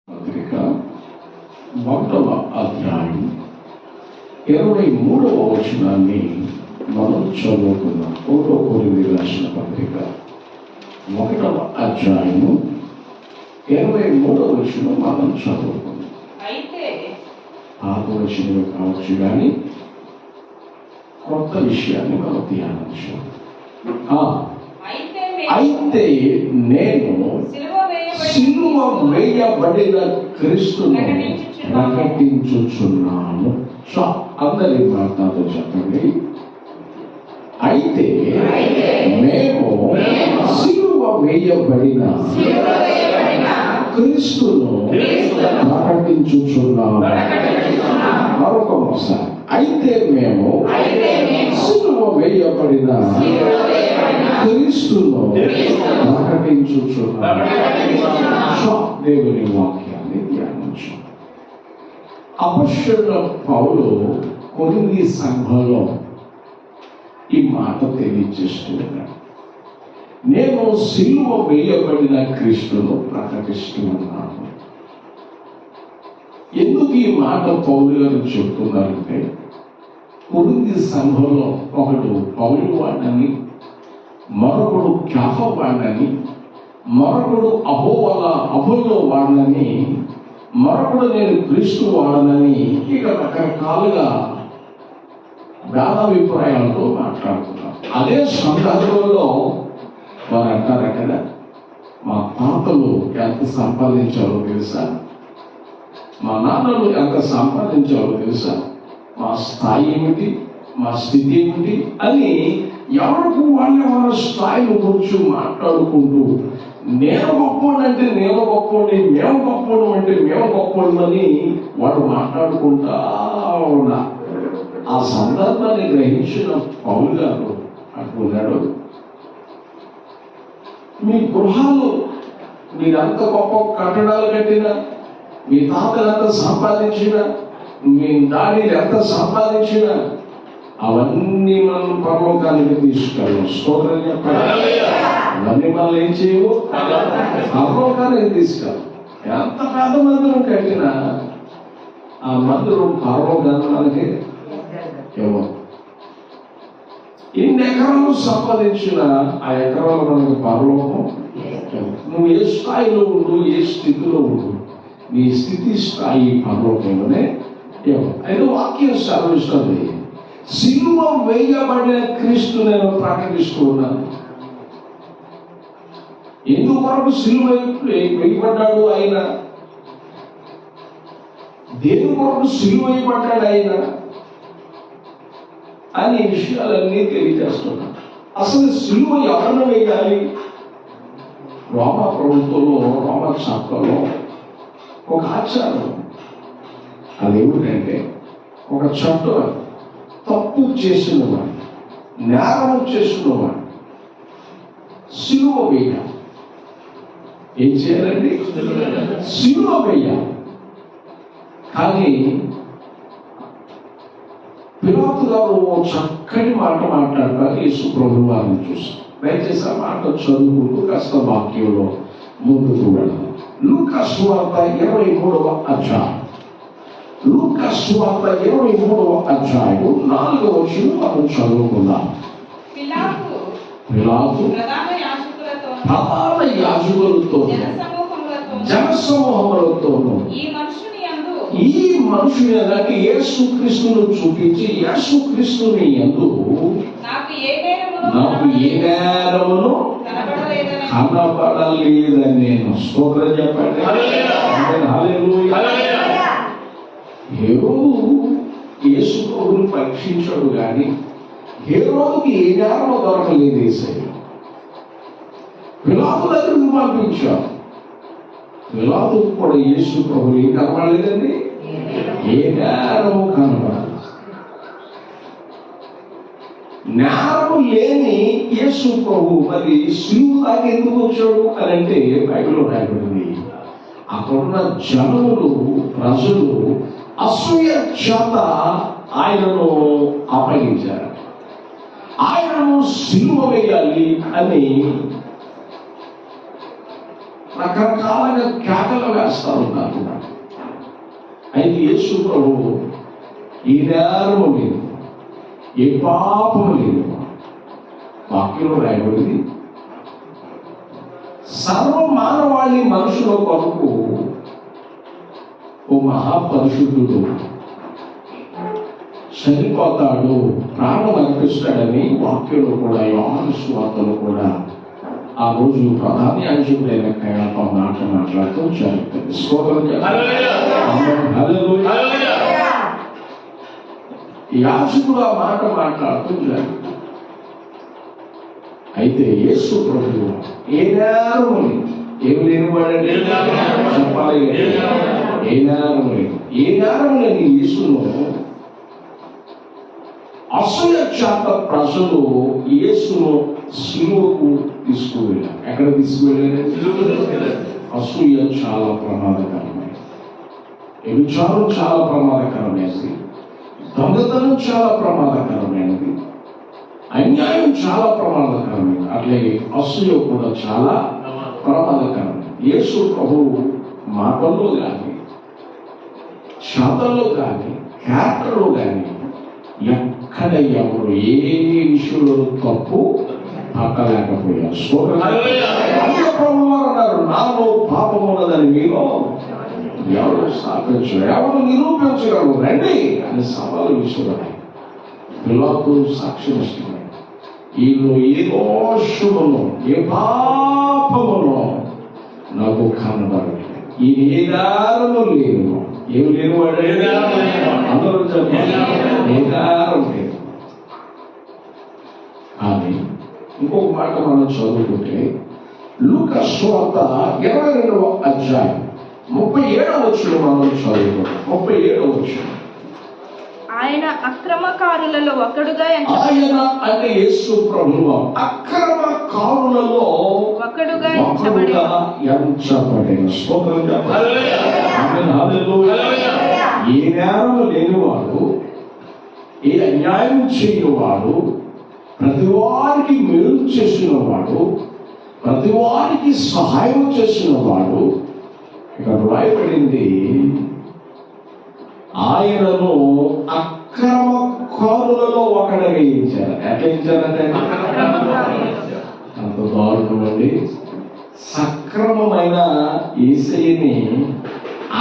పత్రిక 1వ అధ్యాయం 23వ వచనాన్ని మనం చదువుకుందాం. 1 కొరింథీయులకు రాసిన పత్రిక 1వ అధ్యాయము 23వ వచనం మనం చదువుకుందాం. అయితే పాత వచనం కావచ్చు కానీ కొత్త విషయాన్ని మనం ధ్యానించాం. అయితే నేను సిలువ వేయబడిన క్రీస్తును ప్రకటించుచున్నాను. అందరి మాటతో చెప్పండి. అయితే మేము సిలువ వేయబడిన క్రీస్తును ప్రకటించుచున్నాము. మరొకసారి, అయితే మేము సిలువ వేయబడిన క్రీస్తును ప్రకటించుచున్నాము. దేవుని వాక్యాన్ని ధ్యానించాం. అపొస్తలుడైన పౌలు కొరింథీ సంఘంలో ఈ మాట తెలియజేస్తున్నాడు. నేను సిలువ వేయబడిన క్రీస్తును ప్రకటిస్తూ ఉన్నాను. ఎందుకు ఈ మాట పౌలు గారు చెప్తున్నారంటే, కొరింథీ సంఘంలో ఒకడు పౌలు వాడని, మరొకడు కేఫ వాడని, మరొకడు అపోలో వాడనని, మరొకడు నేను క్రీస్తు వాడనని, ఇక రకరకాలుగా భేదాభిప్రాయాలతో మాట్లాడుతున్నారు. అదే సందర్భంలో వారు అంటారు, అక్కడ మా తాతలు ఎంత సంపాదించాలో తెలుసా, మా నాన్నలు ఎంత సంపాదించాలో తెలుసా, మా స్థాయి ఏమిటి, మా స్థితి ఏమిటి అని ఎవరికి వాళ్ళ స్థాయిని గురించి మాట్లాడుకుంటూ, నేను గొప్పోడంటే నేను గొప్పోడి, మేము గొప్పోడం అంటే మేము గొప్పోడమని వాడు మాట్లాడుకుంటా ఉన్నా. ఆ సందర్భాన్ని గ్రహించిన పౌలు గారు అంటున్నాడు, మీ గృహాలు మీరంత గొప్ప కట్టడాలు కట్టినా, మీ తాతలు ఎంత సంపాదించినా, మీ డాడీలు ఎంత సంపాదించినా అవన్నీ మనం పరలోకానికి తీసుకెళ్ళం. స్తోత్రం చెప్పాలి. అవన్నీ మనం ఏం చేయవు, పరలోకానికి తీసుకెళ్ళం. ఎంత పెద్ద మందిరం కట్టినా ఆ మందిరం పరలోకాన్ని మనకి ఇవ్వం. ఎన్ని ఎకరాలు సంపాదించినా ఆ ఎకరాలు మనకి పరలోకం. నువ్వు ఏ స్థాయిలో ఉండు, ఏ స్థితిలో ఉండు, నీ స్థితి స్థాయి పరలోకంలోనే ఇవ్వం. అయితే వాక్యం సెలవిస్తుంది, సిలువ వేయబడిన క్రీస్తు నేను ప్రకటిస్తూ ఉన్నాను. ఎందుకొరకు సిలువ వేయబడ్డాడు ఆయన, దేని కొరకు సిలువ వేయబడ్డాడు ఆయన అని విషయాలన్నీ తెలియజేస్తున్నాను. అసలు సిలువ ఎవరిని వేయాలి? రోమా ప్రభుత్వంలో, రోమా శాఖలో ఒక ఆచారం. అదేమిటంటే, ఒక చట్టం, తప్పు చేసిన వాడు, నేరం చేసిన వాడు సిలువ వేయాలి. ఏం చేయాలండి? సిలువ వేయాలి. కానీ పిలాతు గారు చక్కని మాట మాట్లాడతారు యేసు ప్రభు వారిని చూసి. దయచేసి ఆ మాట చదువుకుంటూ కాస్త వాక్యంలో ముందుకు వెళ్దాం. లూకా సువార్త 23వ అధ్యాయం, లూకా సువార్త 23వ అధ్యాయం 4వ వచనం మనం చదువుకుందాం. పిలాతు ప్రధాన యాజకులతో జనసమూహములతోనూ ఈ మనుషుని అంటే యేసుక్రీస్తును చూపించి, యేసుక్రీస్తుని యందు నాకు ఏ నేరమును కనబడలేదని నేను. స్తోత్రం చెప్పండి. హేరోదు యేసు ప్రభువును పరీక్షించాడు కానీ హేరోదుకి ఏ నేరము దొరకలేదు. యేసయ్య పిలాతు దగ్గరికి పంపించాడు. పిలాతు కూడా యేసు ప్రభువు ఏం కనబడలేదండి, ఏ నేరము కనబడాలి. నేరము లేని యేసు ప్రభు మరి సిలువ దాకా ఎందుకు వచ్చాడు అని అంటే బైబిల్లో రాయబడింది, అక్కడున్న జనులు, ప్రజలు అసూయ చేత ఆయనను అప్పగించారు. ఆయనను సిలువ వేయాలి అని రకరకాలుగా కేకలు వేస్తా ఉన్నారు. అయితే యేసు ప్రభువు ఈ నేరము లేదు, ఏ పాపము లేదు. వాక్యంలో రాయబడింది, సర్వ మానవాళి మనుషుల కొరకు ఓ మహాపరిశుద్ధుడు చనిపోతాడు, ప్రాణం అర్పిస్తాడని వాక్యంలో కూడా, యోహాను సువార్తలో కూడా ఆ రోజు ప్రధాన యాజకుడైన కయాప మాట్లాడుతూ జరుగుతుంది. యాజకుడు ఆ మాట మాట్లాడుతూ జరుగుతుంది. అయితే యేసు ప్రభువు ఏ నేరము లేదు, ఏమి లేనివాడంటే చెప్పాలి, ఏ నేరము లేదు. ఏ నేరము లేని యేసును అసూయ చేత ప్రజలు యేసును సిలువకు తీసుకువెళ్ళారు. ఎక్కడ తీసుకువెళ్ళారు? అసూయ చాలా ప్రమాదకరమైనది, వ్యభిచారం చాలా ప్రమాదకరమైనది, దొంగతనం చాలా ప్రమాదకరమైనది, అన్యాయం చాలా ప్రమాదకరమైనది, అట్లాగే అసూయ కూడా చాలా ప్రమాదకరమైనది. యేసు ప్రభువు మాటల్లో కానీ, శాతల్లో కానీ, క్యారెక్టర్లో కానీ ఎక్కడ ఎవరు ఏ విషయంలో తప్పు పట్టలేకపోయారు. అన్నారు, నాలో పాపం ఉన్నదని మీరు ఎవరు స్థాపించారు, ఎవరు నిరూపించగలరు, రండి అని సవాలు విసురాయి. పిల్లలకు సాక్ష్యం ఇస్తున్నాయి, వీళ్ళు ఏ దోషమును ఏ పాపమును నాకు కనబడలేదు, ఈ ఏ దారము లేను, ఏమి లేని వాడు అందరూ చెప్పారు, ఏ దారం లేదు. కానీ ఇంకొక మాట మనం చదువుకుంటే లూకా సువార్త 22వ అధ్యాయం 37వ వచనం మనం చదువుకుంటాం. 37వ వచనం, ఆయన అక్రమకారులలో ఒకడుగా ఆయన అంటే యేసు ప్రభువు అక్రమకారులలో ఒకడుగా ఎంచబడిన. స్తోత్రం చెప్పాలి. ఏ నేరము లేనివాడు, ఏ అన్యాయం చేయనివాడు, ప్రతి వారికి మేలు చేసిన వాడు, ప్రతి వారికి సహాయం చేసిన వాడు. ఇక్కడ రాయబడింది, ఆయనను అక్రమకారులలో ఒకడుగా ఎంచారు. ఎట్లా ఎంచారంటే అంత దారుణం అండి. సక్రమమైన యేసయ్యని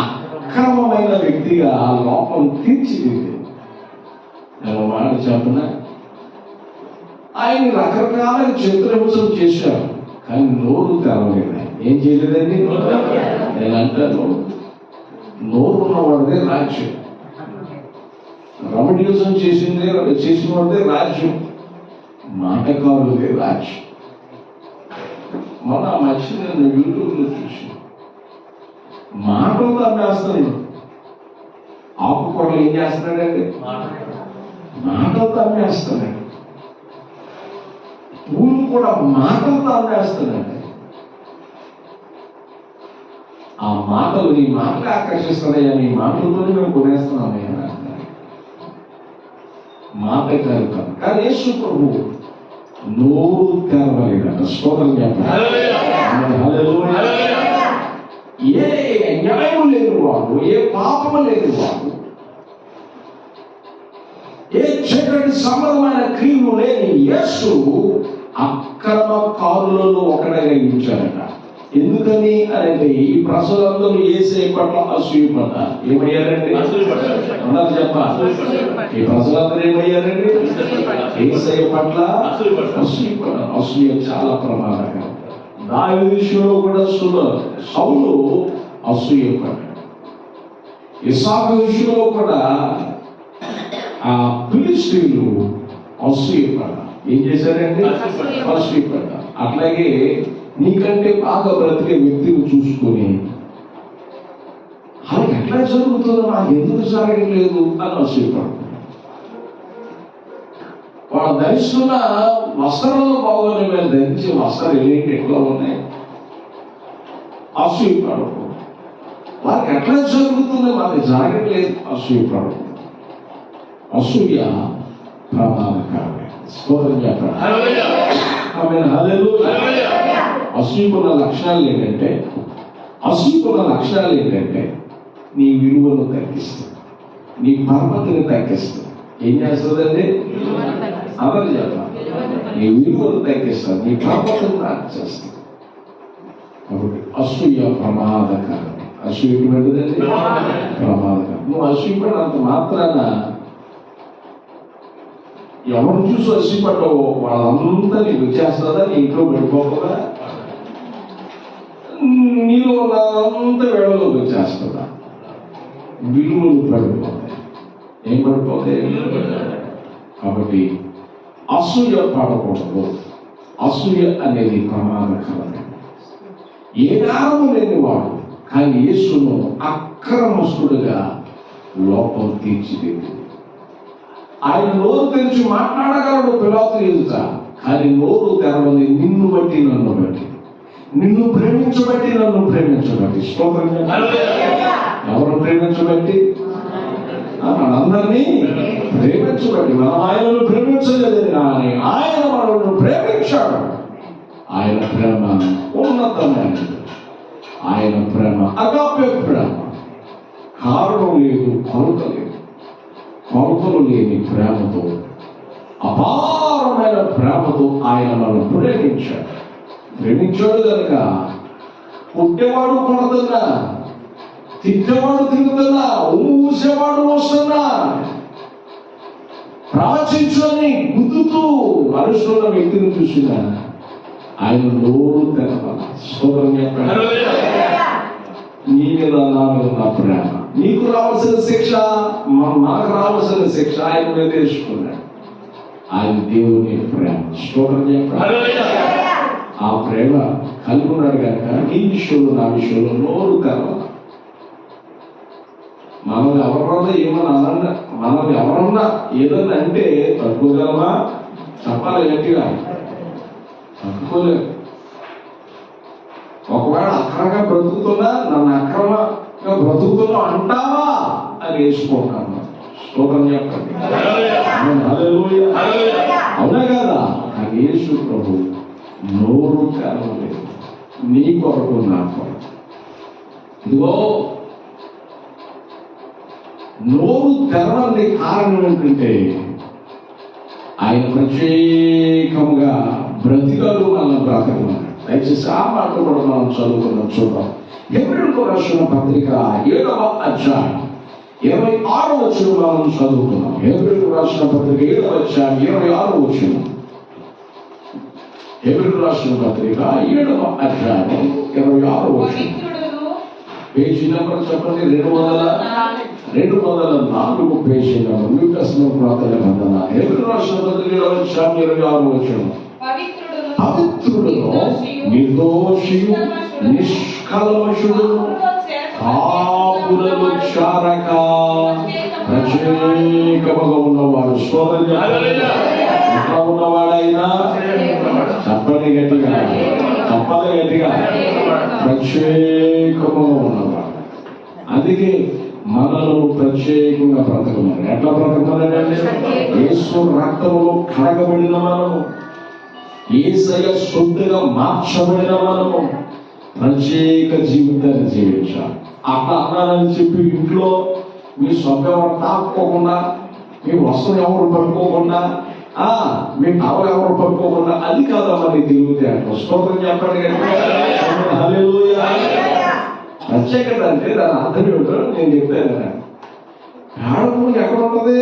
అక్రమమైన వ్యక్తిగా లోపం తీర్చిదిద్ది. నేను మాట చెప్పనా, ఆయన రకరకాల చిత్రహింసలు చేశారు, కానీ నోరు తెరవలేదు. ఏం చేయలేదండి? నేను అంటాను, నోరు ఉన్నవాడిదే రాజ్యం, రమణీయం చేసిన వాడిదే రాజ్యం, మాటకారులదే రాజ్యం. మన మధ్య నేను యూట్యూబ్లో చూసి మాటలతో అమ్మేస్తున్నాడు. ఆకుకూరలు ఏం చేస్తున్నాడండి? మాటలతో అమ్మేస్తున్నాడు. పూలు కూడా మాటలతో అమ్మేస్తున్నాడు. ఆ మాటలు, నీ మాటలు ఆకర్షిస్తున్నాయా, నీ మాటలతోనే మేము కొనేస్తున్నామయ్యా అంటారు. మాట కాదు. కానీ యేసు ప్రభువు నోరు తెరవలేదట. స్తోత్రం చెప్పాలి. ఏ న్యాయం లేని వాడు, ఏ పాపము లేని వాడు, ఏ చక్కటి సంబంధమైన క్రియలు లేని యేసు అక్రమకారులలో ఒకటిగా ఇచ్చారట. ఎందుకని అంటే ఈ ప్రజలందరూ యేసయ్య పట్ల అసూయపడ్డారు. ఏమయ్యారండి? అన్నారు చెప్పాలి. ఈ ప్రజలందరూ ఏమయ్యారండి? యేసయ్య పట్ల అసూయపడ్డారు. అసూయ చాలా ప్రమాదకరం. దావీదు విషయంలో కూడా సౌలు అసూయపడ్డాడు. ఇస్సాకు విషయంలో కూడా ఆ ఫిలిష్తీయులు అసూయపడ్డారు. ఏం చేశారండి? అసూయపడ్డారు. అట్లాగే నీకంటే బాగా బ్రతికే వ్యక్తిని చూసుకొని వాళ్ళకి ఎట్లా జరుగుతుందో నాకు ఎందుకు జరగట్లేదు అని అసూయపడ్డారు. వాళ్ళు ధరిస్తున్న వస్త్రాలు బాగోని, మేము ధరించి వస్త్రాలు ఏంటి ఎట్లా ఉన్నాయి, అసూయపడకు. వాళ్ళకి ఎట్లా జరుగుతుందో మాకు జరగట్లేదు, అసూయపడకు. అసూయ ప్రమాదకరమే. స్తోత్రం చెప్పండి. ఆమేన్. హల్లెలూయా. అసూయకున్న లక్షణాలు ఏంటంటే అసూయకున్న లక్షణాలు ఏంటంటే నీ విలువను తగ్గిస్తుంది, నీ పరపతిని తగ్గిస్తుంది. ఏం చేస్తుందండి? అందరూ చెప్పాలి. నీ విలువను తగ్గిస్తుంది, నీ పరపతిని తగ్గిస్తుంది. కాబట్టి అసూయ ప్రమాదకరం. అసూయ ఎటువంటిదండి? ప్రమాదకరం. నువ్వు అసూయపడినంత మాత్రాన ఎవరు చూసి అసూయపడ్డావో వాళ్ళంతా నీకు వచ్చేస్తుందా? నీ ఇంట్లో పడిపోకుండా నీలో అంతా వేళలోకి వచ్చేస్తుందా? విలువలు పడిపోతాయి. ఏం పడిపోతాయి? కాబట్టి అసూయ పడకూడదు. అసూయ అనేది ప్రమాదకరమే. ఏ నేరము లేనివాడు కానీ యేసును అక్రమస్తుడుగా లోపం తీర్చిదిద్దు. ఆయన నోరు తెరిచి మాట్లాడగలడు పిలాతు ఎదుట, కానీ నోరు తెరవని నిన్ను బట్టి నన్ను బట్టి, నిన్ను ప్రేమించబట్టి నన్ను ప్రేమించబట్టి. స్తోత్రం. ఎవరు ప్రేమించబట్టి? మనందరినీ ప్రేమించబట్టి. మనం ఆయనను ప్రేమించలేదని కానీ ఆయన మనల్ని ప్రేమించాడు. ఆయన ప్రేమ ఉన్నతమైనది. ఆయన ప్రేమ అగాపే ప్రేమ. కారణం లేదు, కొరత లేదు. కొరతలు లేని ప్రేమతో, అపారమైన ప్రేమతో ఆయన మనల్ని ప్రేమించాడు. ప్రేమించాడు కనుక పుట్టేవాడు కొడుతున్నా, తిట్టేవాడు తిరుగుతున్నా, ఊసేవాడు వస్తున్నా, ప్రవచించని గుద్దుతూ అరుస్తున్న వ్యక్తిని చూసినా ఆయన నోరు తెరవాలి. స్తోత్రం చెప్పాడు. నీ మీద నా మీద నా ప్రేమ. నీకు రావాల్సిన శిక్ష, మనకు రావాల్సిన శిక్ష ఆయన మీద వేసుకున్నాడు. ఆయన దేవుని ప్రేమ. స్తోత్రం చెప్పాడు. ఆ ప్రేమ కలిగి ఉన్నాడు కనుక నీ విషయంలో నా విషయంలో నోరు తెరవాలి. మనల్ని ఎవరన్నా ఏదన్నా అంటే తట్టుకోగలమా? చెప్పాలి గట్టిగా. తట్టుకోలేదు. ఒకవేళ అక్రమంగా బ్రతుకుతున్నా నన్ను అక్రమంగా బ్రతుకుతున్నా అంటావా అని వేసుకుంటాను. స్తోత్రం చెప్పండి. అవునా కదా? కానీ యేసు ప్రభు నోరు తెరవలేదు. నీ కొరకు నా కొరకు. ఇదిగో నోరు తెరవని కారణం ఏంటంటే ఆయన ప్రత్యేకంగా బ్రతికలు మనం బ్రతకమన్నాడు. దయచేసి ఆ మాట కూడా మనం చదువుకున్నాం. చూద్దాం. హెబ్రీయులకు రాసిన పత్రిక 7వ అధ్యాయం 26వ వచనం మనం చదువుకున్నాం. హెబ్రీయులకు రాసిన పత్రిక 7వ అధ్యాయం 26వ వచనం. హెబ్రీయులకు రాసిన పత్రిక 7వ అధ్యాయం 26వ వచనం. పేజీ నెంబర్ చెప్పండి. 204 పేజీ నెంబర్. న్యూ టెస్టమెంట్ ప్రార్థన నిబంధన. హెబ్రీయులకు రాసిన పత్రిక 7వ అధ్యాయం 26వ వచనం. పవిత్రుడును నిర్దోషియు నిష్కల్మషుడు పాపులను చారక ప్రత్యేకముగా ఉన్నవాడు. ఎట్లా ఉన్నవాడైనా చెప్పని గట్టిగా, చెప్పని గట్టిగా, ప్రత్యేకముగా ఉన్నవాడు. అందుకే మనలో ప్రత్యేకంగా బ్రతకమని. ఎట్లా బ్రతకమనండి? యేసు రక్తములో కడగబడిన మనము, యేసయ్య శుద్ధిగా మార్చబడిన మనము ప్రత్యేక జీవితాన్ని జీవించాలి. అట్లా అన్నానని చెప్పి ఇంట్లో మీ సొంత ఎవరు తాక్కోకుండా, మీ వస్త్రం ఎవరు పట్టుకోకుండా, మీ టవల్ ఎవరు పట్టుకోకుండా, అది కాదమ్మా నీ తెలివితేటలు. స్తోత్రం చెప్పండి. హల్లెలూయా. ప్రత్యేకత అంటే దాని అర్థం ఏమిటో నేను చెప్తాను కదా. పేడము ఎక్కడ ఉంటుంది?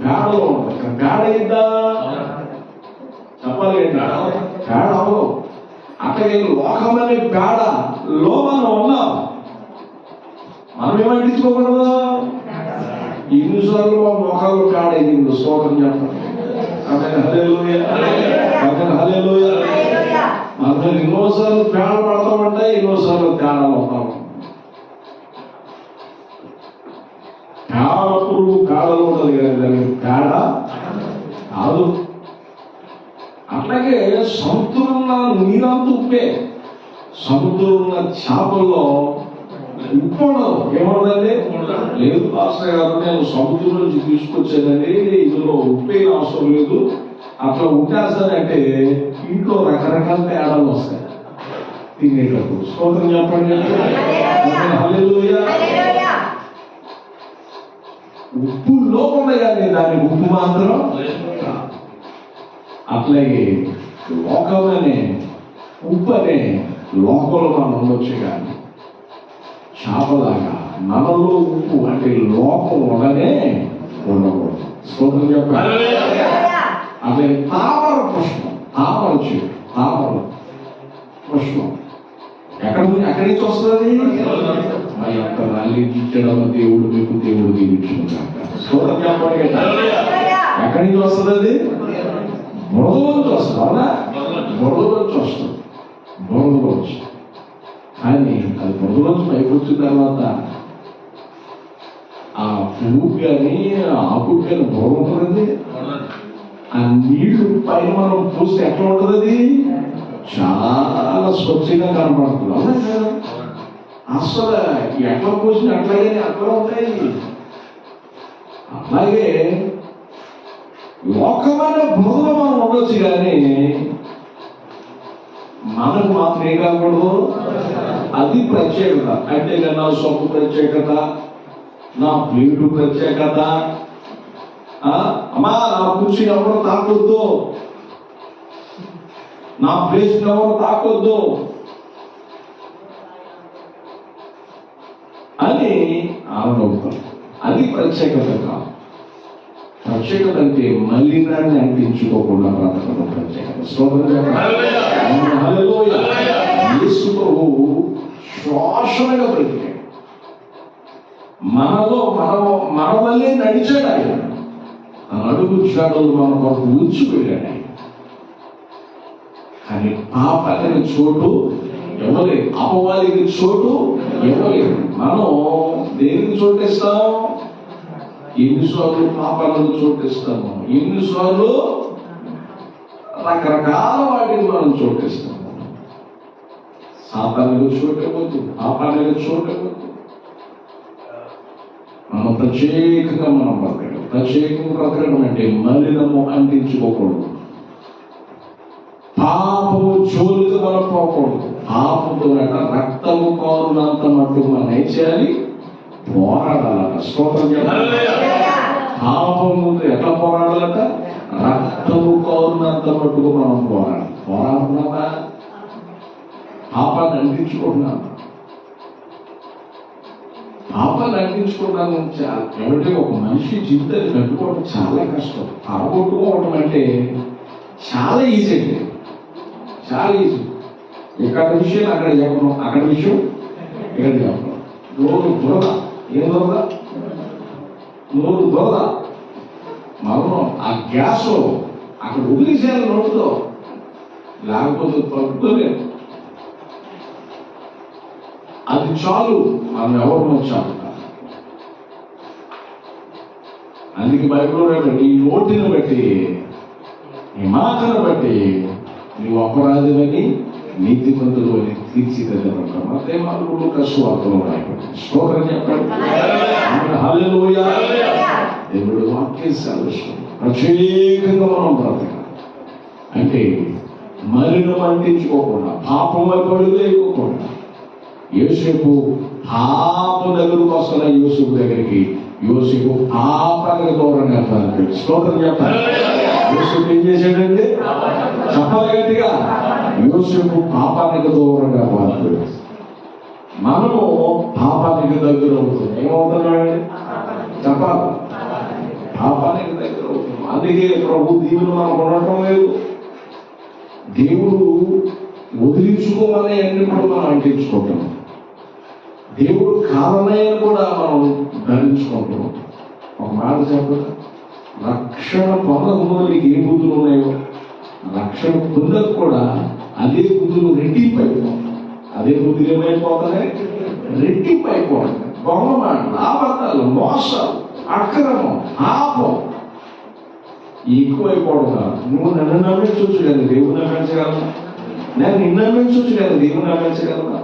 పేడలో ఉంటుంది. పేడ ఇద్దా చెప్పాలి ఏంటి? పేడ అవ్వదు. అట్లాగే లోకమనే పేడలో మనం ఉన్నాం. మనం ఏమంటించుకోకూడదు. ఎన్నిసార్లు మా మొఖాలు పేడ అయింది. స్తోత్రం చెప్పండి. హల్లెలూయా. మనం ఎన్నోసార్లు పేడ పడతామంటే ఎన్నోసార్లు తేడా అవుతాం. పేడ పురుగు పేడలో ఉండదు కదా, దానికి పేడ కాదు. అట్లాగే సముద్రంలో నీరంత ఉప్పే. సముద్రంలో చేపల్లో ఉప్పు ఉండదు. ఏముండదండి? లేదు పాస్టర్ గారు, నేను సముద్రం నుంచి తీసుకొచ్చానండి, ఇందులో ఉప్పే అవసరం లేదు, అట్లా ఉంటేస్తానంటే ఇంట్లో రకరకాల తేడాలు వస్తాయి. తినేటప్పుడు. స్తోత్రం చెప్పండి. హల్లెలూయా. ఉప్పు లోపమే కానీ దానికి ఉప్పు మాత్రం అట్లాగే లోకమనే ఉప్పు అనే లోకంలో మనం ఉండొచ్చు కానీ చేపలాగా మనలో ఉప్పు అంటే లోకం ఉండనే ఉండకూడదు. స్తోత్రం చెప్పండి. అదే తామర పుష్పం, తామర చెట్టు, తామర పుష్పం ఎక్కడి నుంచి వస్తుంది? మరి యొక్క నల్లించడం దేవుడు మీకు దేవుడు దీవించుకుంటాక. స్తోత్రం చెప్పండి. ఎక్కడి నుంచి వస్తుంది? అది బురద నుంచి వస్తుంది. అవునా? బురద నుంచి వస్తుంది. బురద నుంచి. కానీ అది బురద నుంచి పైకి వచ్చిన తర్వాత ఆ పువ్వు కానీ ఆకు కానీ బురద ఉంటుంది. ఆ నీళ్లు పైన మనం చూస్తే ఎట్లా ఉంటుంది? అది చాలా స్వచ్ఛంగా కనపడుతుంది. అవునా కదా? అసలు ఎట్లా పోసిన అట్లాగే అట్లా ఉంటాయి. అలాగే లోకమైన బురదలో మనం ఉండొచ్చు కానీ మనకు మాత్రం ఏం కాకూడదు. అది ప్రత్యేకత. అంటే నా సొప్పు ప్రత్యేకత, నా ప్లేటు ప్రత్యేకత, అమ్మా నా కుర్చీ ఎవరు తాకొద్దు, నా ప్లేస్ ఎవరు తాకొద్దు అని ఆనందవుతారు. అది ప్రత్యేకత కాదు. ప్రత్యేకత అంటే మలినాన్ని అంటించుకోకుండా బ్రతకడం ప్రత్యేకత. యేసు ప్రభువు శ్వాసనగా బ్రతికాడు. మనలో మన వల్లే నడిచాడు. ఆయన అడుగు జాడలు మన కొరకు ఉంచి వెళ్ళాడు. ఆయన కానీ పాపానికి చోటు ఇవ్వలేదు, అపవాదికి చోటు ఇవ్వలేదు. మనం దేనికి చోటిస్తాం? ఎన్నిసార్లు పాపాలను చోటిస్తాము, ఎన్నిసార్లు రకరకాల వాటిని మనం చోటిస్తాము. సాతానికి చోటివ్వద్దు, పాపానికి చోటివ్వద్దు. మనం ప్రత్యేకంగా మనం బ్రతకడం. ప్రత్యేకంగా బ్రతకడం అంటే మలినము అంటించుకోకూడదు, పాపము జోలికి మనం పోకూడదు. పాపంతో రక్తము కారునంత మట్టుకు మనం ఏం చేయాలి? పోరాడాలట. స్తోత్రం చెప్పాలి. పాపము ఎట్లా పోరాడాలట? రక్తము కారునంత మట్టుకు మనం పోరాడుతున్నామా? పాపాన్ని అంటించుకుంటున్నామా? పాపాన్ని అంటించుకోవడానికి ఏమంటే ఒక మనిషి జీవితాన్ని కట్టుకోవడం చాలా కష్టం. పడగొట్టుకోవడం అంటే చాలా ఈజీ అండి, చాలా ఈజీ. ఇక్కడ విషయం అక్కడ చెప్పడం, అక్కడ విషయం ఇక్కడ చెప్పడం. నోరు దొరద, ఏం దొరద? నోరు దొరద. మనం ఆ గ్యాస్ అక్కడ వదిలేసేయాలి నోటుతో, లేకపోతే పట్టుకోలేదు. అది చాలు, మనం ఎవరు వచ్చాము. అందుకే బైబిల్లో ఈ నోటిని బట్టి, ఈ మాటను బట్టి నీవు అపరాధమని నీతిమంతులు అని తీర్చిదిద్దబడతాం. అదే మనకు కసువార్తలో రాయబడింది. స్తోత్రం చెప్పండి. హల్లెలూయా. దేవుడు వాక్యం సెలవిస్తుంది. ప్రత్యేకంగా మనం బ్రతకాలి. అంటే మలినం అంటించుకోకుండా, పాపం వైపు అడుగు వేయకోకుండా. యోసేపు పాపం దగ్గరకు వస్తున్న యోసేపు దగ్గరికి యోసేపు పాపానికి దూరంగా పారిపోయాడు. స్తోత్రం చెప్పాలి. యోసేపు ఏం చేశాడంటే? చెప్పాలి గట్టిగా. యోసేపు పాపానికి దూరంగా పారిపోయాడు. మనము పాపానికి దగ్గర అవుతుంది. ఏమవుతున్నాడండి? చెప్పాలి. పాపానికి దగ్గర అవుతున్నాం. అందుకే ప్రభు దీవులు మనకు ఉండటం లేదు. దేవుడు వదిలించుకోవాలని అన్ని కూడా మనం అంటించుకుంటాం. దేవుడు కారణాన్ని కూడా మనం ధరించుకుంటాం. ఒక మాట చెప్పదు, రక్షణ పొందకముందు నీకు ఏ బుద్ధులు ఉన్నాయో రక్షణ పొందక కూడా అదే బుద్ధులు రెట్టింపు అయిపోతాయి. అదే బుద్ధులు ఏమైపోతాయి? రెట్టింపు అయిపోతాయి. గొప్పమాటలు, అబద్ధాలు, మోసాలు, అక్రమం, పాపం ఎక్కువైపోవడం. నువ్వు నన్ను నమ్మించవచ్చు కదా, దేవుని నమ్మించగలవా? నేను నిన్ను నమ్మించవచ్చు కదా, దేవుని నమ్మించగలవా?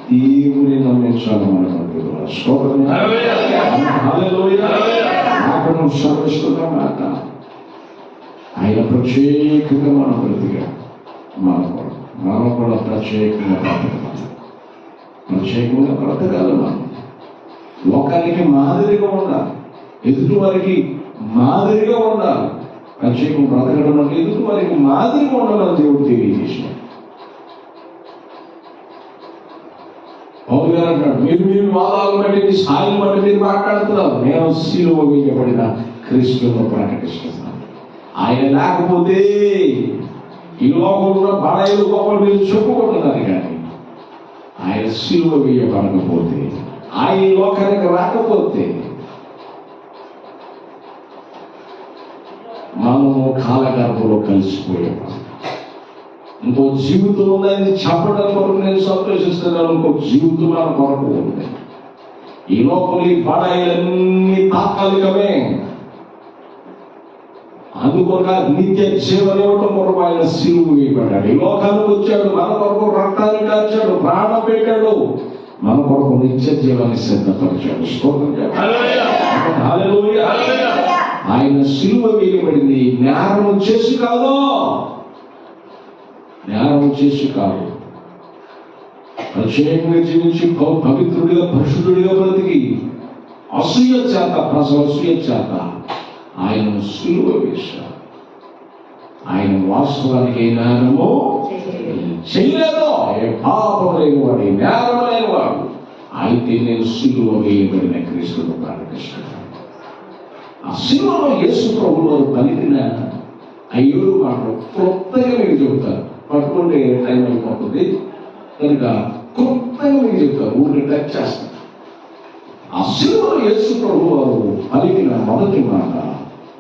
దేవుని నమ్మించాలి మన అక్కడ సర్విస్తున్న మాట ఆయన ప్రత్యేకంగా మనం బ్రతిగా మన మనం కూడా ప్రత్యేకంగా బ్రతకాలి. ప్రత్యేకంగా బ్రతకాలి. మనం లోకానికి మాదిరిగా ఉండాలి, ఎదుటి వారికి మాదిరిగా ఉండాలి. ప్రత్యేకంగా బ్రతకడం అంటే ఎదుటి వారికి మాదిరిగా ఉండాలని దేవుడు తెలియజేశాడు. పౌలు గారు అంటాడు, మీరు వాదాలు బట్టి మీ స్థాయిని బట్టి మీరు మాట్లాడుతున్నారు, నేను సిలువ వేయబడిన క్రీస్తును ప్రకటిస్తున్నాను. ఆయన లేకపోతే ఈ లోకంలో బడాయిలు గొప్పలు మీరు చెప్పుకుంటున్నారు, కానీ ఆయన సిలువ వేయబడకపోతే, ఆయన లోకానికి రాకపోతే మనము కాలగర్భంలో కలిసిపోయాము. ఇంకో జీవితం ఉందని చెప్పడం కొరకు నేను సంతోషిస్తున్నాను. ఇంకో జీవితం మన కొరకు ఉంది. ఈ లోపల ఈ బడాయిలన్నీ తాత్కాలికమే. అందుకొక నిత్య జీవనం ఇవ్వటం కొరకు ఆయన సిలువ వేయబడ్డాడు. ఈ లోకానికి వచ్చాడు, మన కొరకు రక్తాన్ని కాల్చాడు, ప్రాణం పెట్టాడు, మన కొరకు నిత్య జీవాన్ని సిద్ధపరిచాడు. హల్లెలూయా. ఆయన సిలువ వేయబడింది నేరము చేసి కాదు, నేరం చేసి కాదు. ప్రత్యేకంగా జీవించి పవిత్రుడిగా పరిశుద్ధుడిగా బ్రతికి అసూయ చేత, ప్రజల అసూయ చేత ఆయన సిలువ వేశారు. ఆయన వాస్తవానికి ఏ నేరము చేయలేదు, ఏ పాపం లేనివాడు, నేరం లేనివాడు. అయితే నేను సిలువ వేయబడిన క్రీస్తును ప్రకటిస్తున్నాను. ఆ సిలువలో యేసు ప్రభువు వారు పలికిన ఆ 7 మాటలు క్లుప్తంగా మీకు చెబుతారు. పట్టుకుంటే టైం అయిపోతుంది కనుక క్లుప్తంగా మీకు చెప్తారు, ఊరికి టచ్ చేస్తారు. ఆ సిలువలో యేసు ప్రభువు వారు పలికిన మొదటి మాట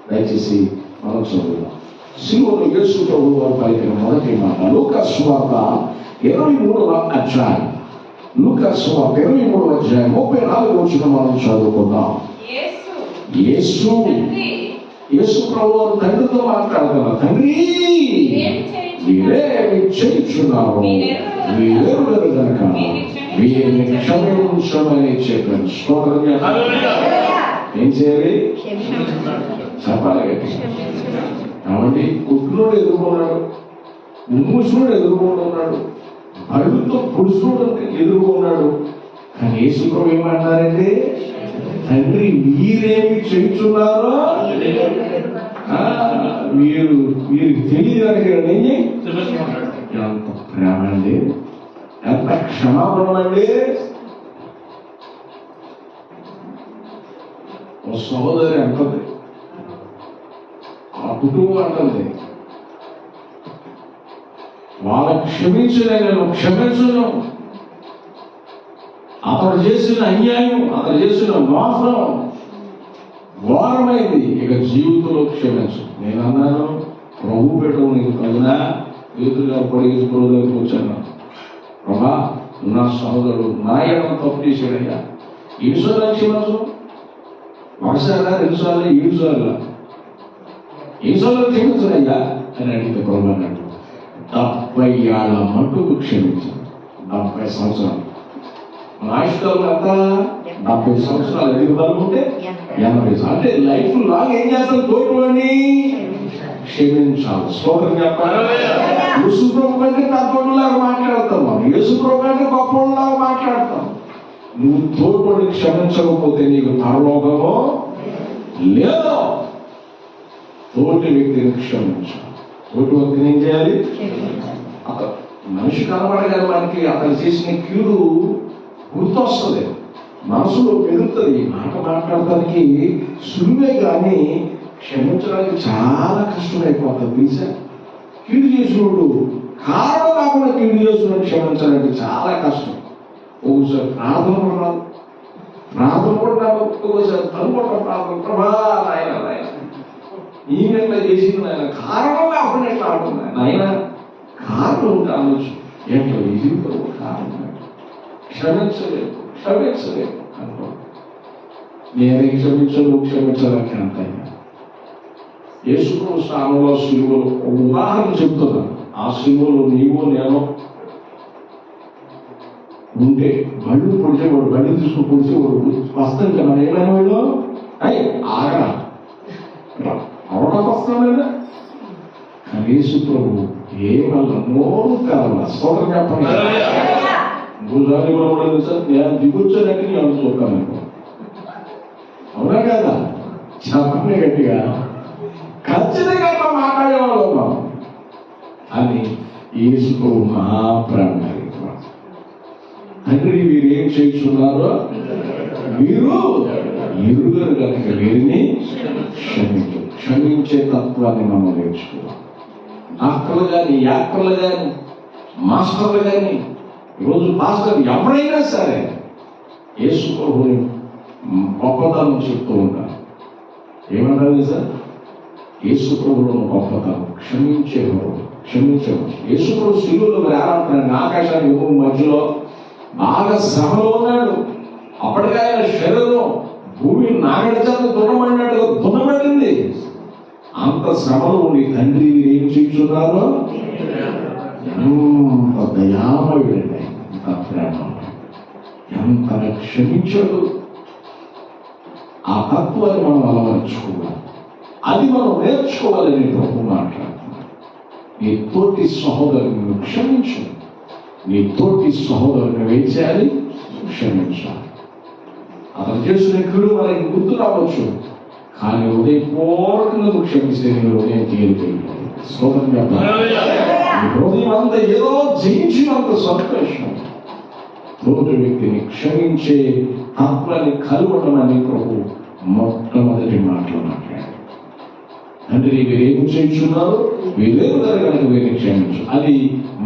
దయచేసి మనం చదువుదాం. సిలువలో యేసు ప్రభువు వారు పలికిన మొదటి మాట లూకా సువార్త 23వ అధ్యాయం. లూకా సువార్త 23వ అధ్యాయం 34వ వచనం మనం చదువుకుందాం. యేసు ప్రభువు తండ్రితో మాట్లాడుతున్నారు. తండ్రి, మీరేమి చేయించున్నారు, మీరెవరు కనుక వీరిని క్షమించమని చెప్పాను. ఏం చేయాలి? చెప్పాలి. కాబట్టి కుట్లోడు ఎదుర్కొన్నాడు, మూసుడు ఎదుర్కొంటున్నాడు, అడుగుతో పురుషుడు ఎదుర్కొన్నాడు. కానీ యేసు ప్రభు ఏమంటారంటే, తండ్రి మీరేమి చేయించున్నారో వీరికి తెలియదు. ఎంత ప్రేమ అండి, ఎంత క్షమాపణ అండి. ఓ సహోదరి అంటుంది, ఆ కుటుంబం అంటుంది, వాళ్ళ క్షమించలేను, క్షమించను. అతడు చేసిన అన్యాయం, అతడు చేసిన మోసం ఘోరమైంది, ఇక జీవితంలో క్షమించు. నేను అన్నాను, ప్రభు పెట్టడం నీకు కలుగునా? యూతుగా పొడిగించుకోవడం దగ్గరికి వచ్చాను. ప్రభా, నా సహోదరుడు నా ఎడమ తప్పు చేశాడయ్యా, ఎన్నిసార్లు క్షమించు? ఒకసారి, 2 సార్లు, 7 సార్లు, ఎన్నిసార్లు క్షమించడయ్యా అని అడిగితే ప్రభు అన్నాడు, 70 ఏళ్ల మట్టుకు క్షమించాను. 70 సంవత్సరాలు ఆయుష్కాలం ఎంత? 70 సంవత్సరాలు. ఎదుగుదల ఉంటే 80. అంటే లైఫ్ లాంగ్ ఏం చేస్తాం? తోటి క్షమించాలి. స్తోత్రం చెప్పాలి. యేసు ప్రభు కంటే తగ్గోళ్ళలాగా మాట్లాడతాం, మనం యేసు ప్రభు కంటే గొప్పలాగా మాట్లాడతాం. నువ్వు తోటి క్షమించకపోతే నీకు పరలోకమో లేదు. తోటి వ్యక్తిని క్షమించాలి. తోటి వ్యక్తిని ఏం చేయాలి? అతను మనిషి కనబడగానే మనకి అతను చేసిన కీడు గుర్తొస్తుంది, మనసులో పెరుగుతుంది. మాట మాట్లాడటానికి సులువే, కానీ క్షమించడానికి చాలా కష్టమైపోతుంది. తెలుసా? కీడు చేసినప్పుడు కారణం కాకుండా కీడు చేసినట్టు క్షమించాలంటే చాలా కష్టం. ఒకసారి ప్రార్థన కూడా రాదు, ఒకసారి తనుకోవడం ప్రార్థన, ప్రభా నాయన నాయన ఈయనట్లా చేసింది నాయన, కారణం కాకుండా ఎట్లా ఆడుతుంది నాయన, కారణం ఉంటే అనొచ్చు. ఎట్లా ఈ జీవితంలో కారణం క్షమించలేదు అనుకో. నేనే క్షమించను, క్షమించడానికి అంత. యేసు ప్రభు స్థానంలో సిలువలో ఒక ఉదాహరణ చెప్తున్నాను. ఆ సిలువలో నీవు నేను ఉంటే బళ్ళు పొడిచేవాడు, బళ్ళు తీసుకుని పొడిచేవాడు వస్తాం కదా, మనం ఏమైనా వాళ్ళు ఆగరా అవడానికి వస్తాం లేదా? కానీ యేసు ప్రభు ఏమల్ల నోరు తెరవ స్తోత్రం చెప్పండి. ఇంకోసారి కూడా సార్ నేను దిగొచ్చానంటే నేను చూస్తాను. అవునా కదా? చెప్పండి గట్టిగా. ఖచ్చితంగా అట్లా మాట్లాడేవాళ్ళం అని యేసుకు మహాప్రేమ. తండ్రి మీరు ఏం చేస్తున్నారో మీరు ఎరుగరు కనుక వీరిని క్షమించే తత్వాన్ని మనం నేర్చుకున్నాం. డాక్టర్లు కానీ, యాక్టర్లు కానీ, మాస్టర్లు కానీ, ఈరోజు మాస్టర్ ఎవరైనా సరే యేసు ప్రభుని గొప్పతనం చెప్తూ ఉంటారు. ఏమంటారు సార్? యేసు ప్రభులో గొప్పతనం క్షమించేవారు. యేసు ప్రభు శిలువలో వేలాడుతున్నాడు. ఆకాశానికి భూమి మధ్యలో బాగా శ్రమలో ఉన్నాడు. అప్పటికే ఆయన శరీరం భూమి నాగడి చేత దున్నబడినట్టుగా దున్నబడింది. అంత శ్రమలో ఉండి తండ్రి ఏం చేస్తున్నారో ఎంత దయామయుడండి, ఎంత ప్రేమ, ఎంత క్షమించాడు. ఆ తత్వాన్ని మనం అలవర్చుకోవాలి. అది మనం నేర్చుకోవాలని ప్రభు మాట్లాడుతున్నాడు. నీ తోటి సహోదరుని క్షమించు. నీ తోటి సహోదరుని ఏం చేయాలి? క్షమించాలి. అతను చేసిన కీడు మనకి గుర్తు రావచ్చు, కానీ హృదయపూర్వకంగా నువ్వు క్షమిస్తే నీ హృదయం తేలిపోయింది. సోదరు చెప్పాలి, హృదయం అంతా ఏదో జయించినంత సంతోషం. తోటి వ్యక్తిని క్షమించే తత్వాన్ని కలవడం అని ప్రభు మొట్టమొదటి మాటలు మాట్లాడారు. అంటే వీరేం చేయించున్నారు? వీరేం కనుక వీరిని క్షమించు. అది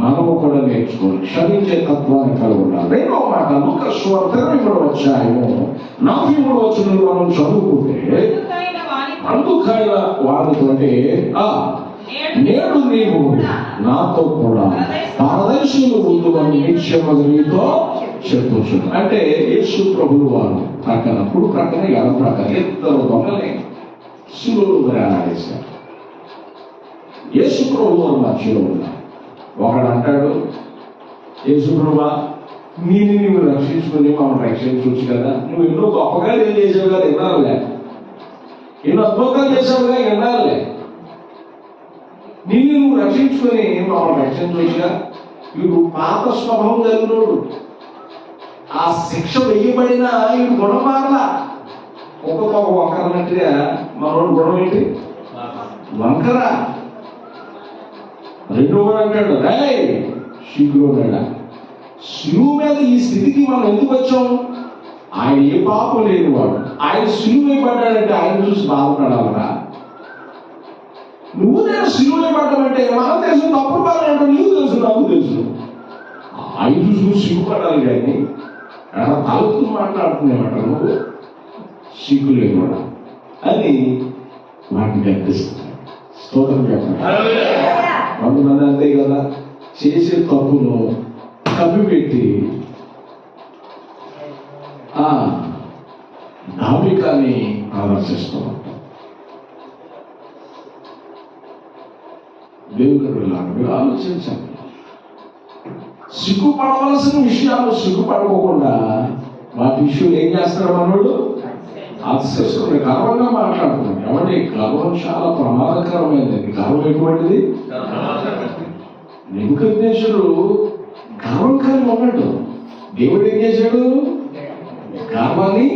మనము కూడా నేర్చుకోవాలి. క్షమించే తత్వాన్ని కలగొండాలి. రెండో మాట లూకా సువార్త 23వ అధ్యాయము 43వ వచనంలో మనం చదువుకుంటే, అందుకైన వారితో అంటే నేడు నీవు నాతో కూడా పరదేశంలో ఉందని నిశ్చయముగా నీతో చెప్పుచు. అంటే యేసు ప్రభువు వారు ప్రక్కన కుడి ప్రక్కన ఎడమ ప్రక్కన ఇద్దరు దొంగలే శిలువలో వేలాడేశారు. యేసు ప్రభువు వారు మధ్యలో ఉన్నారు. ఒకడు అంటాడు, యేసు ప్రభువా నీవు రక్షించుకుని మమ్మల్ని రక్షించవచ్చు కదా, నువ్వు ఎన్నో గొప్పగా ఏం చేసావు కదా వినాలే, ఎన్నో అద్భుతాలు చేసావుగా వినాలే, నువ్వు రక్షించుకొని మమ్మల్ని రక్షించవచ్చుగా. వీడు పాత స్వభావం కలిగినోడు. ఆ శిక్ష వెయ్యబడినా వీడు గుణం మారలా. ఒక్కొక్క వంకరన్నట్టుగా మనోడు గుణం ఏంటి? వంకర. రెండో వాడు అంటాడు, శీఘ్రడా శిలువు మీద ఈ స్థితికి మనం ఎందుకు వచ్చాం? ఆయన ఏ పాపం లేని వాడు. ఆయన శిలువు వేయబడ్డాడంటే ఆయన చూసి బాధపడాలరా? నువ్వు నేను శిలువు వేయబడ్డామంటే మనం తెలుసు తప్పుడు బాధ అంటే నీకు తెలుసు, నాకు తెలుసు. ఆయన చూసి నువ్వు సిగ్గుపడాలి. కానీ తలెత్తు మాట్లాడుతున్నామాట నువ్వు సిగ్గు లేనివాడు అని వాటిని కనిపిస్తుంది. స్తోత్రం చెప్పండి. కొంతమంది అంతే కదా, చేసే తప్పును కప్పిపెట్టి ధార్మికాన్ని ప్రదర్శిస్తూ ఉంటాం. దేవుడు మీరు ఆలోచించండి. సిగ్గుపడవలసిన విషయాలు సిగ్గుపడకోకుండా వాటి విషయం ఏం చేస్తాడు మనోడు? ఆశ్చర్యం. గర్వంగా మాట్లాడుతున్నాడు. ఏమంటే గర్వం చాలా ప్రమాదకరమైనది. గర్వం ఎటువంటిది? నెబుకద్నెజరు గర్వం కలిగి ఉన్నాడు. దేవుడు ఏం చేశాడు? గర్వాన్ని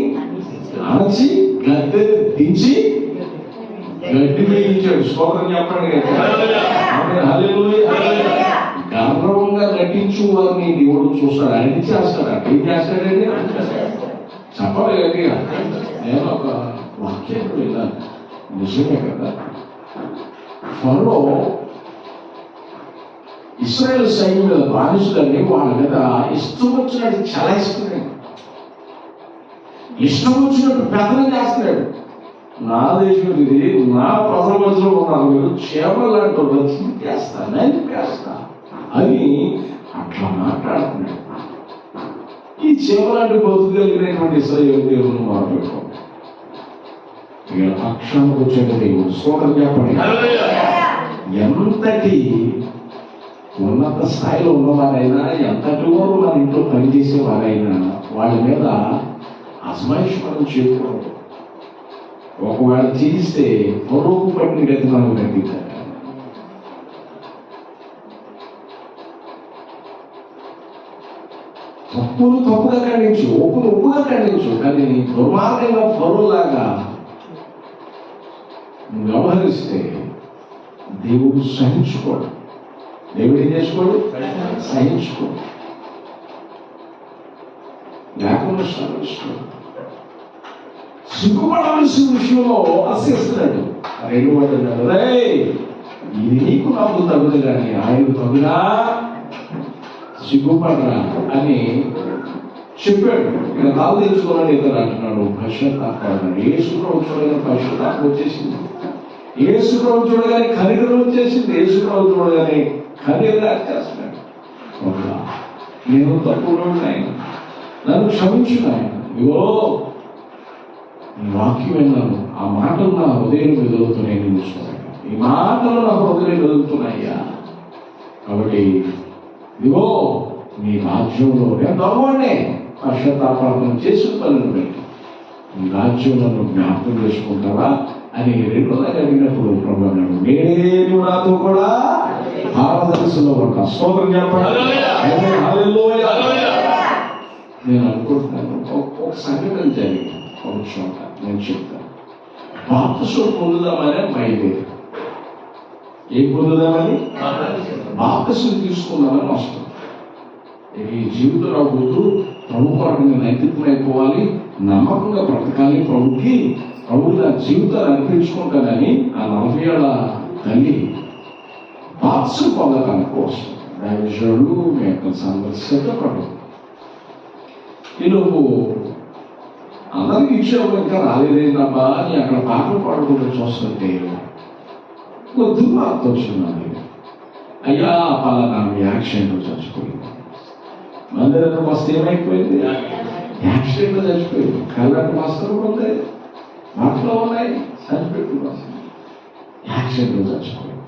అణచి గద్దె దించి గడ్డి వేయించాడు. స్తోత్రం చెప్పండి. గర్వంగా నటించు వారిని దేవుడు చూస్తాడు. ఆయన చేస్తాడు. ఏం చేస్తాడండి? చెప్పాలి గట్టిగా. నేను ఒక వాక్యం విన్నాను, నిజమే కదా. ఫరో ఇశ్రాయేలు సైన్యం మీద బానిసులని వాళ్ళ మీద ఇష్టం వచ్చినట్టు చలాయిస్తున్నాడు. ఇష్టం వచ్చినట్టు పెద్దలు చేస్తున్నాడు. నా దేశం ఇది, నా ప్రజల మధ్యలో ఉన్నారు, మీరు చేపలాంటి వచ్చి చేస్తా అని అట్లా మాట్లాడుతున్నాడు. ఈ చేపలాంటి బతుకగలిగినటువంటి ఇశ్రాయేలు దేవుని మాట్లాడుకో. ఇక పక్షానికి వచ్చే దేవుడు స్తోత్రం చెప్పండి. ఎంతటి ఉన్నత స్థాయిలో ఉన్నవారైనా, ఎంతటి వారు మన ఇంట్లో పనిచేసేవారైనా వాళ్ళ మీద అజమాయిషి మనం చేయకూడదు. ఒకవేళ చేయిస్తే పొరుగు పట్టిన గతి మనం గట్టించాలి. తప్పును తప్పుగా ఖండించు, ఒప్పును ఒప్పుగా ఖండించు. కానీ దుర్మార్గంగా ఫరోలాగా వ్యవహరిస్తే దేవుడు సహించుకోడు. దేవుడు ఏం చేసుకోడు? సహించుకోడు, లేకుండా శ్రమిస్తాడు. సిగ్గుపడాల్సిన విషయంలో అసేస్తున్నాడు. రెండు మాటలు, రే ఇది నీకు నాకు తగుదు కానీ ఆయన తగునా, సిగ్గుపడరా అని చెప్పాడు. ఇక్కడ తాగు తెచ్చుకోవాలని ఇతను అంటున్నాడు, పశ్చాత్తాపడ్డాడు. యేసుప్రభు చూడగానే పశ్చాత్తాపం వచ్చేసింది, యేసుప్రభు చూడగానే కనికరం వచ్చేసింది, యేసుప్రభు చూడగానే కన్నీరు చేస్తున్నాడు. నేను తప్పులో ఆయన, నన్ను క్షమించిన ఆయన, ఇవో ఈ వాక్యం విన్నాను, ఆ మాటలు నా హృదయం వెదులుతున్నాయి, నేను చూసాను ఈ మాటలు నా హృదయం వెదులుతున్నాయ్యా. కాబట్టి ఇదిగో నీ రాజ్యంలో నేను దొరవాడినే, పశ్చాత్తాపం చేసి పనులు పెట్టి నీ రాజ్యంలో జ్ఞాపకం చేసుకుంటావా అని రెండోసారి అడిగినప్పుడు ప్రభు అన్నాడు, నేనే నువ్వు నాతో కూడా భారతదేశంలో ఉంటా. స్తోత్రం చెప్పండి. నేను అనుకుంటున్నాను, ఒక సంఘటన జరిగింది ఒక చోట, నేను చెప్తాను. బాప్తిసం పొందుదామని బయలుదేరి, ఏం పొందుదామని? బాప్తిసం తీసుకుందామని వస్తాం. ఈ జీవితంలో వద్దు, ప్రభు కొరకు నేను నైతికం అయిపోవాలి, నమ్మకంగా బ్రతకాలి, ప్రభు నా జీవితాన్ని అర్పించుకుంటానని ఆ 40 ఏళ్ల తల్లి బాప్తిసం పొందడానికి వస్తుంది. దైవజనులు మీ యొక్క సందర్శించబడు. ఈలోపు అందరికి ఇచ్చేవాళ్ళు ఇంకా రాలేదేందమ్మా అని అక్కడ పాటలు పాడుకుంటూ చూస్తుంటే కొద్ది మార్త వచ్చిందండి. అయ్యా పలానా యాక్సిడెంట్లో చచ్చిపోయింది. మందిరానికి వస్తే ఏమైపోయింది? యాక్సిడెంట్లో చచ్చిపోయింది. కళ్ళకి వస్త్రం ఉంది, మాటలో ఉన్నాయి, చనిపెట్టు యాక్సిడెంట్లో చచ్చిపోయింది.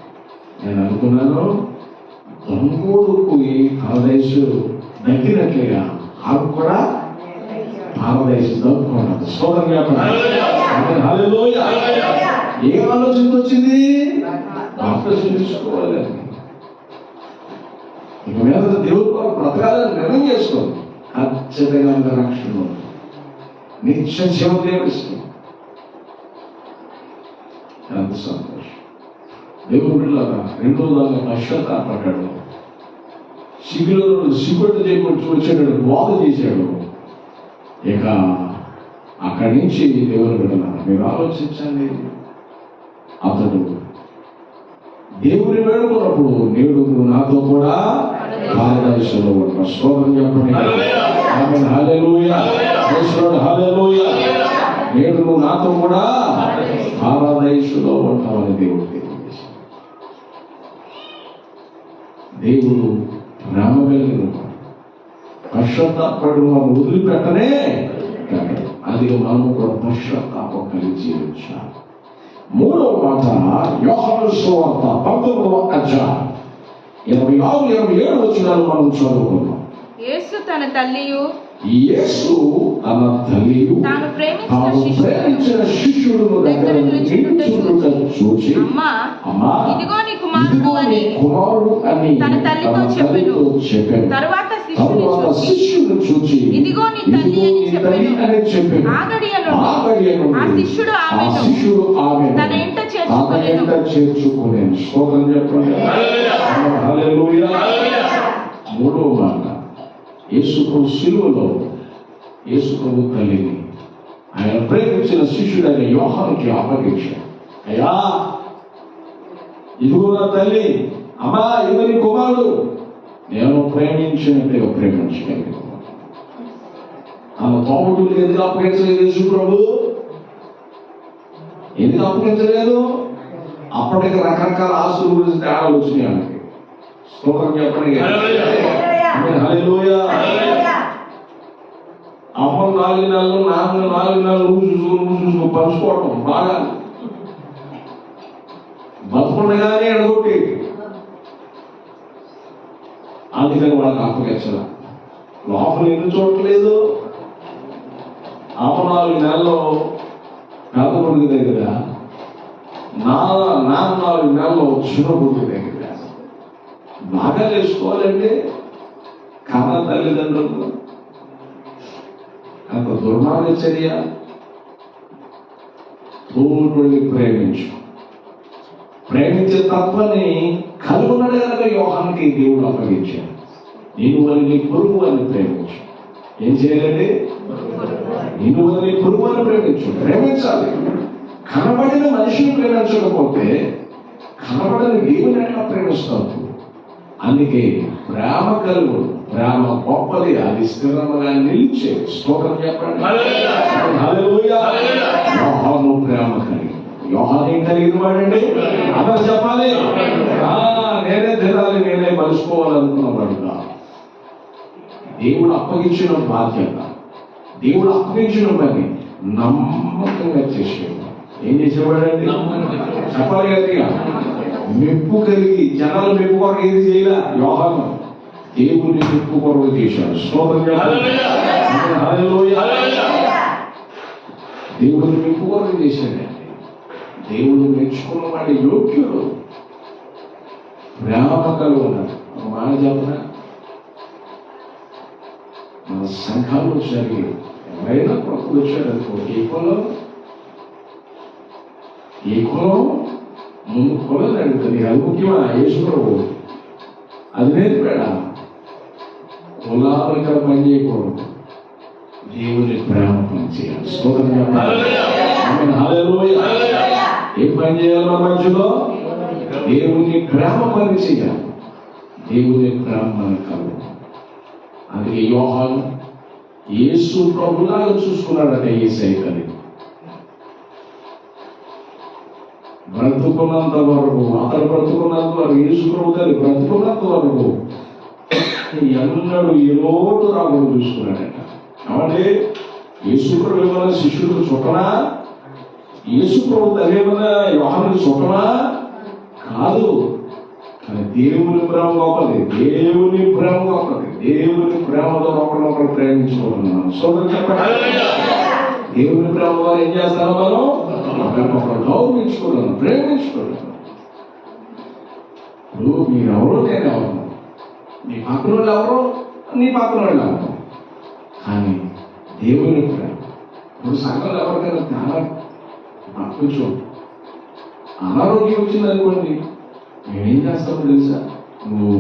నేను అనుకున్నాను, దొంగోడుకు పారదైసు దగ్గరట్లేగా ఆకు కూడా పారదైసు దొంగకూడదు. సోదరు ఏం ఆలోచన వచ్చింది? బాప్తిసం తీసుకోవాలి, ఇక మీద దేవుడు బ్రతకాలని నిర్ణయం చేసుకోండి. ఖచ్చితంగా రక్షణ నిత్య జీవం దేవుడిస్తుంది. ఎంత సంతోషం. దేవుడు బిడ్డలారా, రెండో దాకా పశ్చాత్తాపడ్డాడు, సిగ్గులో సిగ్గుడు చేయకుండా వచ్చాడు, బాధ చేశాడు. ఇక అక్కడి నుంచి దేవుడు బిడ్డలారా, మీరు ఆలోచించండి, అతడు దేవుని వేడుకున్నప్పుడు నేడు నాతో కూడా పారదైసులో ఉంటాడు. స్తోత్రం చెప్పండి. ఆమేన్, హల్లెలూయా. హల్లెలూయా. నేడు నువ్వు నాతో కూడా పారదైసులో ఉంటావని దేవుడు తెలియజేశాడు. దేవుడు ప్రేమ కలిగిన పశ్చాత్తాపడు మనం వదిలిపెట్టనే అది మనము కూడా పశ్చాత్తాపం కలిగి జీవించాలి. మూడవ మాట యోహాను సువార్త 19వ అధ్యాయం 26-27 వచనాలు మనం చదువుకున్నాం. యేసు తన తల్లియు తాను ప్రేమించిన శిష్యుడును దగ్గర నిలుచుండుట చూచి, అమ్మా ఇదిగో నీ కుమారుడు అని తన తల్లితో చెప్పెను. తరువాత శిష్యుడు చూచి, ఇదిగో నీ తల్లి అని చెప్పెను. ఆగడియను ఆ శిష్యుడు ఆమెను తన ఇంట చేర్చుకొనెను. స్తోత్రం చెప్పండి. హల్లెలూయా. మూడవ మాట, యేసుప్రభు శిలువలో యేసుప్రభు తల్లిని ఆయన ప్రేమించిన శిష్యుడైన యోహానుకి అప్పగించాడు. అయ్యా ఇదిగో నా తల్లి, అమ్మా ఇదిగో నీ కుమారుడు, నేను ప్రేమించినట్టుగా ప్రేమించగలిగాను. ఆమె తోముడు ఎందుకు అప్పగించలేదు యేసుప్రభు? ఎందుకు అప్పగించలేదు? అప్పటికి రకరకాల ఆస్తుల గురించి తేడాలు వచ్చినాయి ఆమెకి. స్తోత్రం చెప్పండి. హల్లెలూయా. అమ్మ 4 నెలలు, నాన్న 4 నెలలు నువ్వు చూసుకో పంచుకోవడం బాగా బతుకుండగానే అడగొట్టి, అందుకని వాళ్ళకి అప్పగించాల. లోపల ఎందుకు చూడట్లేదు? అమ్మ 4 నెలలు పెద్ద కొడుకు దగ్గర, నాన్న 4 నెలలు చిన్న కొడుకు దగ్గర. బాగా చేసుకోవాలంటే కన్న తల్లిదండ్రులు అంత దుర్మార్గ చర్య. తోడుని ప్రేమించే తత్వాన్ని కలుగునడు కనుక యోహానికి దేవుడు అప్పగించాడు. నేను వారిని పొరుగు అని ప్రేమించు. ఏం చేయాలండి? నేను వారిని పొరుగు అని ప్రేమించాలి. కనబడిన మనిషిని ప్రేమించకపోతే కనబడిన దేవుని ఎట్లా ప్రేమిస్తావు? అందుకే ప్రేమ కలుగు, ప్రేమ గొప్పది, అది స్థిరంగా నిలిచే. స్తోత్రం చెప్పండి. హల్లెలూయా. యోహాను ప్రేమ కలిగి, యోహాను ఏం కలిగిన వాడండి? అందరూ చెప్పాలి. నేనే తినాలి, నేనే మలుచుకోవాలనుకున్నవాడుగా. దేవుడు అప్పగించిన బాధ్యత, దేవుడు అప్పగించిన పని నమ్మకంగా చేసేవాడు. ఏం చేసేవాడండి? చెప్పాలి గట్టిగా. మెప్పు కలిగి, జనాలు మెప్పు కొరకు ఏది చేయలే యోహాను, దేవుని మెప్పు కొరకు చేశాడు. స్తోత్రం చెప్పండి. హల్లెలూయా. దేవుని మెప్పు కొరకు చేశాడండి. దేవుడు మెచ్చుకున్న వాడి యోగ్యుడు, ప్రేమ కలుగున్నాడు. ఒక మాట చెప్పనా, మన సంఘాలు సరి ఎవరైనా కొత్తలు వచ్చారనుకో, ఏ కులం ముందు కులం అడుగుతుంది. అది ముఖ్యమా? యేసుప్రభు అది నేర్పాడా? కులాలు ఇక్కడ పని చేయకూడదు, దేవుని ప్రేమ పని చేయాలి. స్తోత్రం చెప్పాలి. హల్లెలూయా. ఏం పని చేయాలి మన మధ్యలో? దేవుని ప్రేమ పని చేయాలి. దేవుని ప్రేమ మనకు. అందుకే యోహాను యేసు ప్రభులాగా చూసుకున్నాడట. యేసయ్య కలిగి బ్రతుకున్నంత వరకు, అతను బ్రతుకున్నంత వరకు, యేసు ప్రభు కలిగి బ్రతుకున్నంత వరకు ఎన్నడూ ఏ లోటు రాకుండా చూసుకున్నాడట. కాబట్టి యేసు ప్రభు ఏమన్నా శిష్యులకు చుట్టనా? యేసు ప్రభు తల్లేమన్నా యోహానుకు చుట్టనా? కాదు. కానీ దేవుని ప్రేమ గొప్పది, దేవుని ప్రేమ గొప్పది. దేవుని ప్రేమతో ఒకరినొకరు ప్రేమించుకోవాలన్నాను. సోదరు చెప్పండి. దేవుని ప్రేమ వారు ఏం చేస్తారో మనం ఒకరినొకరు గౌరవించుకోవాలి, ప్రేమించుకోవాలి. ఇప్పుడు మీరెవరో నేనెవరు, నీ పక్కన వాళ్ళు ఎవరో నీ పక్కన వాళ్ళు ఎవరు. కానీ దేవుని ప్రేమ. ఇప్పుడు సంఘంలో ఎవరికైనా చాలా కొంచెం అనారోగ్యం వచ్చింది అనుకోండి, మేమేం చేస్తామో తెలుసా? నువ్వు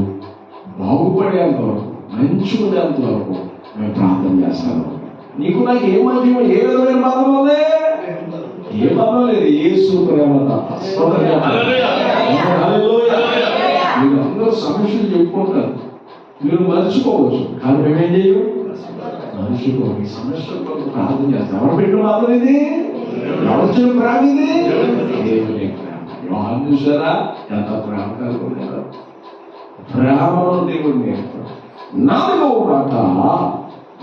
బాగుపడేంత వరకు, మంచిగుండేంత వరకు మేము ప్రార్థన చేస్తాము. నీకు నాకు ఏ మధ్య ఏ విధమైన బాధం ఉంది? ఏ బాధం లేదు. యేసు ప్రేమ తప్ప. మీరు అందరూ సమస్యలు చెప్పుకుంటారు, మీరు మర్చిపోవచ్చు. కానీ మేమేం చేయము, మర్చిపో. ఈ సమస్యల కొరకు ప్రార్థన చేస్తాం. ఎవరు పెట్టిన బాధం ఇది? ఎవరు చెప్పిన ప్రేమ ఇది? దేవుని ప్రేమ. యోహాను చూసారా ఎంత ప్రేమ కలుగుతారు? ప్రేమలో దేవుడు నేర్పాడు. 4వ మాట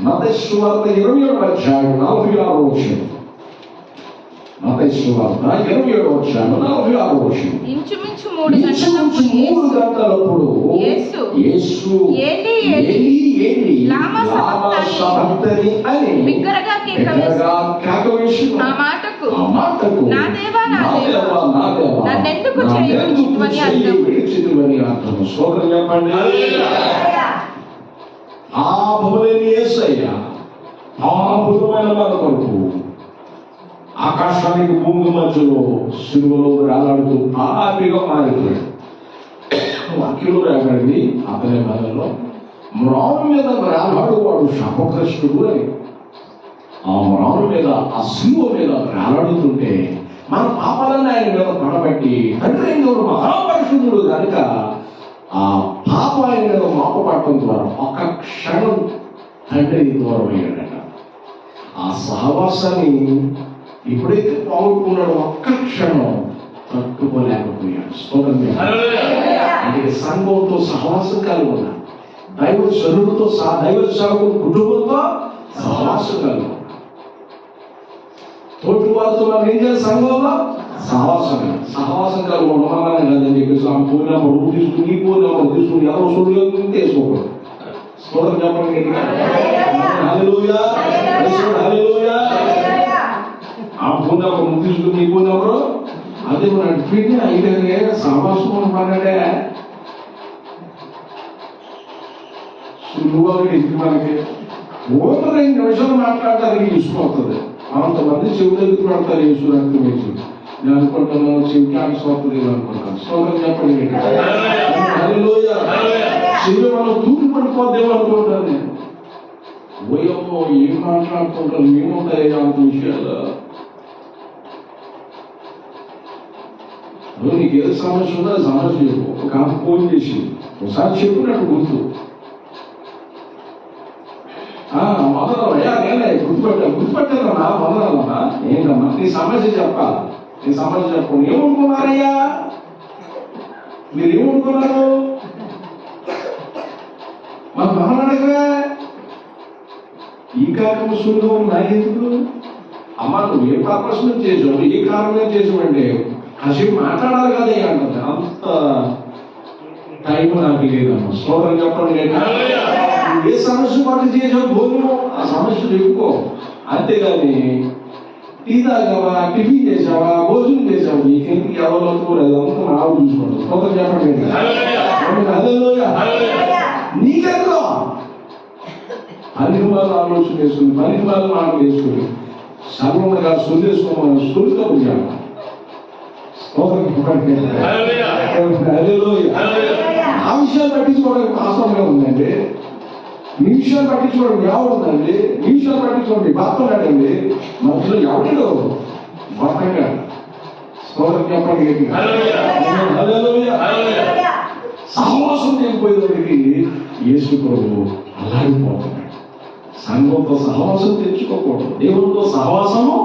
మత్తయి సువార్త 27వ అధ్యాయం 46వ వచనం. మత్తయి సువార్త 27వ అధ్యాయం 46వ వచనం. ఇంచుమించు 3 గంటలప్పుడు యేసు ఏలీ ఏలీ లామా సబక్తనీ అని బిగ్గరగా కేక వేసి, ఆ మాటకు నా దేవా నా దేవా నన్నెందుకు విడిచితివని అర్థం. స్తోత్రం చెప్పండి. పాపములేని యేసయ్య పాపులమైన మన కొరకు ఆకాశానికి భూమి మధ్యలో సిలువలో వేలాడుతూ పాపిగా మారిపోయాడు. వాక్యంలో రాబడింది, అతని మనలో మ్రాను మీద వేలాడు వాడు శాపగ్రస్తుడు అని. ఆ మ్రాను మీద, ఆ సిలువ మీద వేలాడుతుంటే మన పాపాలను ఆయన మీద పడబట్టి తండ్రి దేవుడు మహాపరిశుద్ధుడు కనుక ఆ పాప ఆయన మీద మోపపడటం ద్వారా ఒక్క క్షణం తండ్రి దూరం అయ్యాడట. ఆ సహవాసాన్ని ఎప్పుడైతే పోగొట్టుకున్నాడో ఒక్క క్షణం తట్టుకోలేకపోయాడు. అంటే సంఘంతో సహవాసం కలిగి ఉన్నా, దైవ జనులతో దైవ సేవకుల కుటుంబంతో సహవాసం కలిగి ఉన్నా. తోటి వారితో మనం ఏం చేయాలి? సంఘంలో సహవాసం కలిగి ఉండమని కదని చెప్పేసి ఆ ఫోన్ నెంబర్ తీసుకుని, ఈ ఫోన్ నెంబర్ తీసుకుని ఎవరు చూడలేదు తీసుకోకూడదు. స్తోత్రం చెప్పండి. హల్లెలూయా. హల్లెలూయా. ఆ ఫోన్ నెంబర్ తీసుకుని, ఈ ఫోన్ నెంబరు అదే మన అడిపింది 5 ఏళ్ళ సహవాసం ఉన్నాడే సులువుగా ఇంటి మనకి ఓటు 2 నిమిషాలు మాట్లాడటానికి ఇష్టమవుతుంది. అంతమంది చెవి దగ్గర పడతారు యేసు రక్తం వేసి. నేను అనుకుంటాను చెవి క్యాన్సర్ అవుతుంది అనుకుంటాను. స్తోత్రం చెప్పండి. హల్లెలూయా. చెవి మనం తూర్పు పడిపోద్దేమో అనుకుంటాను నేను. ఓయమ్మో ఏం మాట్లాడుకుంటారు, ఏముంటాయి అంత విషయాలు. నీకు ఏదో సమస్య ఉందో అది సమస్య చెప్పు. ఒక ఆమె ఫోన్ చేసి ఒకసారి చెప్పినట్టు గుర్తు మొదలయ్యా నేనే గుర్తుపెట్టానన్నా మొదలన్నా ఏంటమ్మా నీ సమస్య చెప్పాలి. నీ సమస్య చెప్పండి. ఏమనుకున్నారయ్యా మీరు? ఏమనుకున్నారు? మా మహనడగా ఈ కార్యక్రమం సులువు నాకెందుకు అమ్మా? నువ్వు ఏ పర్పస్ నుంచి చేసావు, ఏ కారణం చేసావంటే కాసేపు మాట్లాడాలి కదా అంటుంది. అంత టైం నాకు లేదమ్మా. స్తోత్రం చెప్పండి. ఏ సమస్య పట్టు చేసావు భోజనం ఆ సమస్య చెప్పుకో. అంతేగాని టీ తాగావా, టిఫిన్ చేసావా, భోజనం చేసావా, నీకెందుకు ఎవరో అదంతా నాకు చూసుకోండి. స్తోత్రం చెప్పండి. నీకెందుకో పనికి వాళ్ళు ఆలోచన చేసుకుని, పనికి వాళ్ళు మాటలు వేసుకుని సర్వంగా సొల్లేసుకోమని సొల్లుతో ఉండాలి. ఆ విషయాలు పట్టించుకోవడానికి ఆసంగా ఉందండి. మీ విషయాలు పట్టించుకోవడానికి ఎవరుందండి? మీ విషయాలు పట్టించుకోండి. భర్తలాడండి మధ్యలో ఎవడు భర్తగా స్తోత్రం చెప్పండి. సహవాసం లేకపోయేవాడికి యేసు ప్రభు అలాగిపోతున్నాడు. సంఘంతో సహవాసం తెచ్చుకోకూడదు, దేవునితో సహవాసము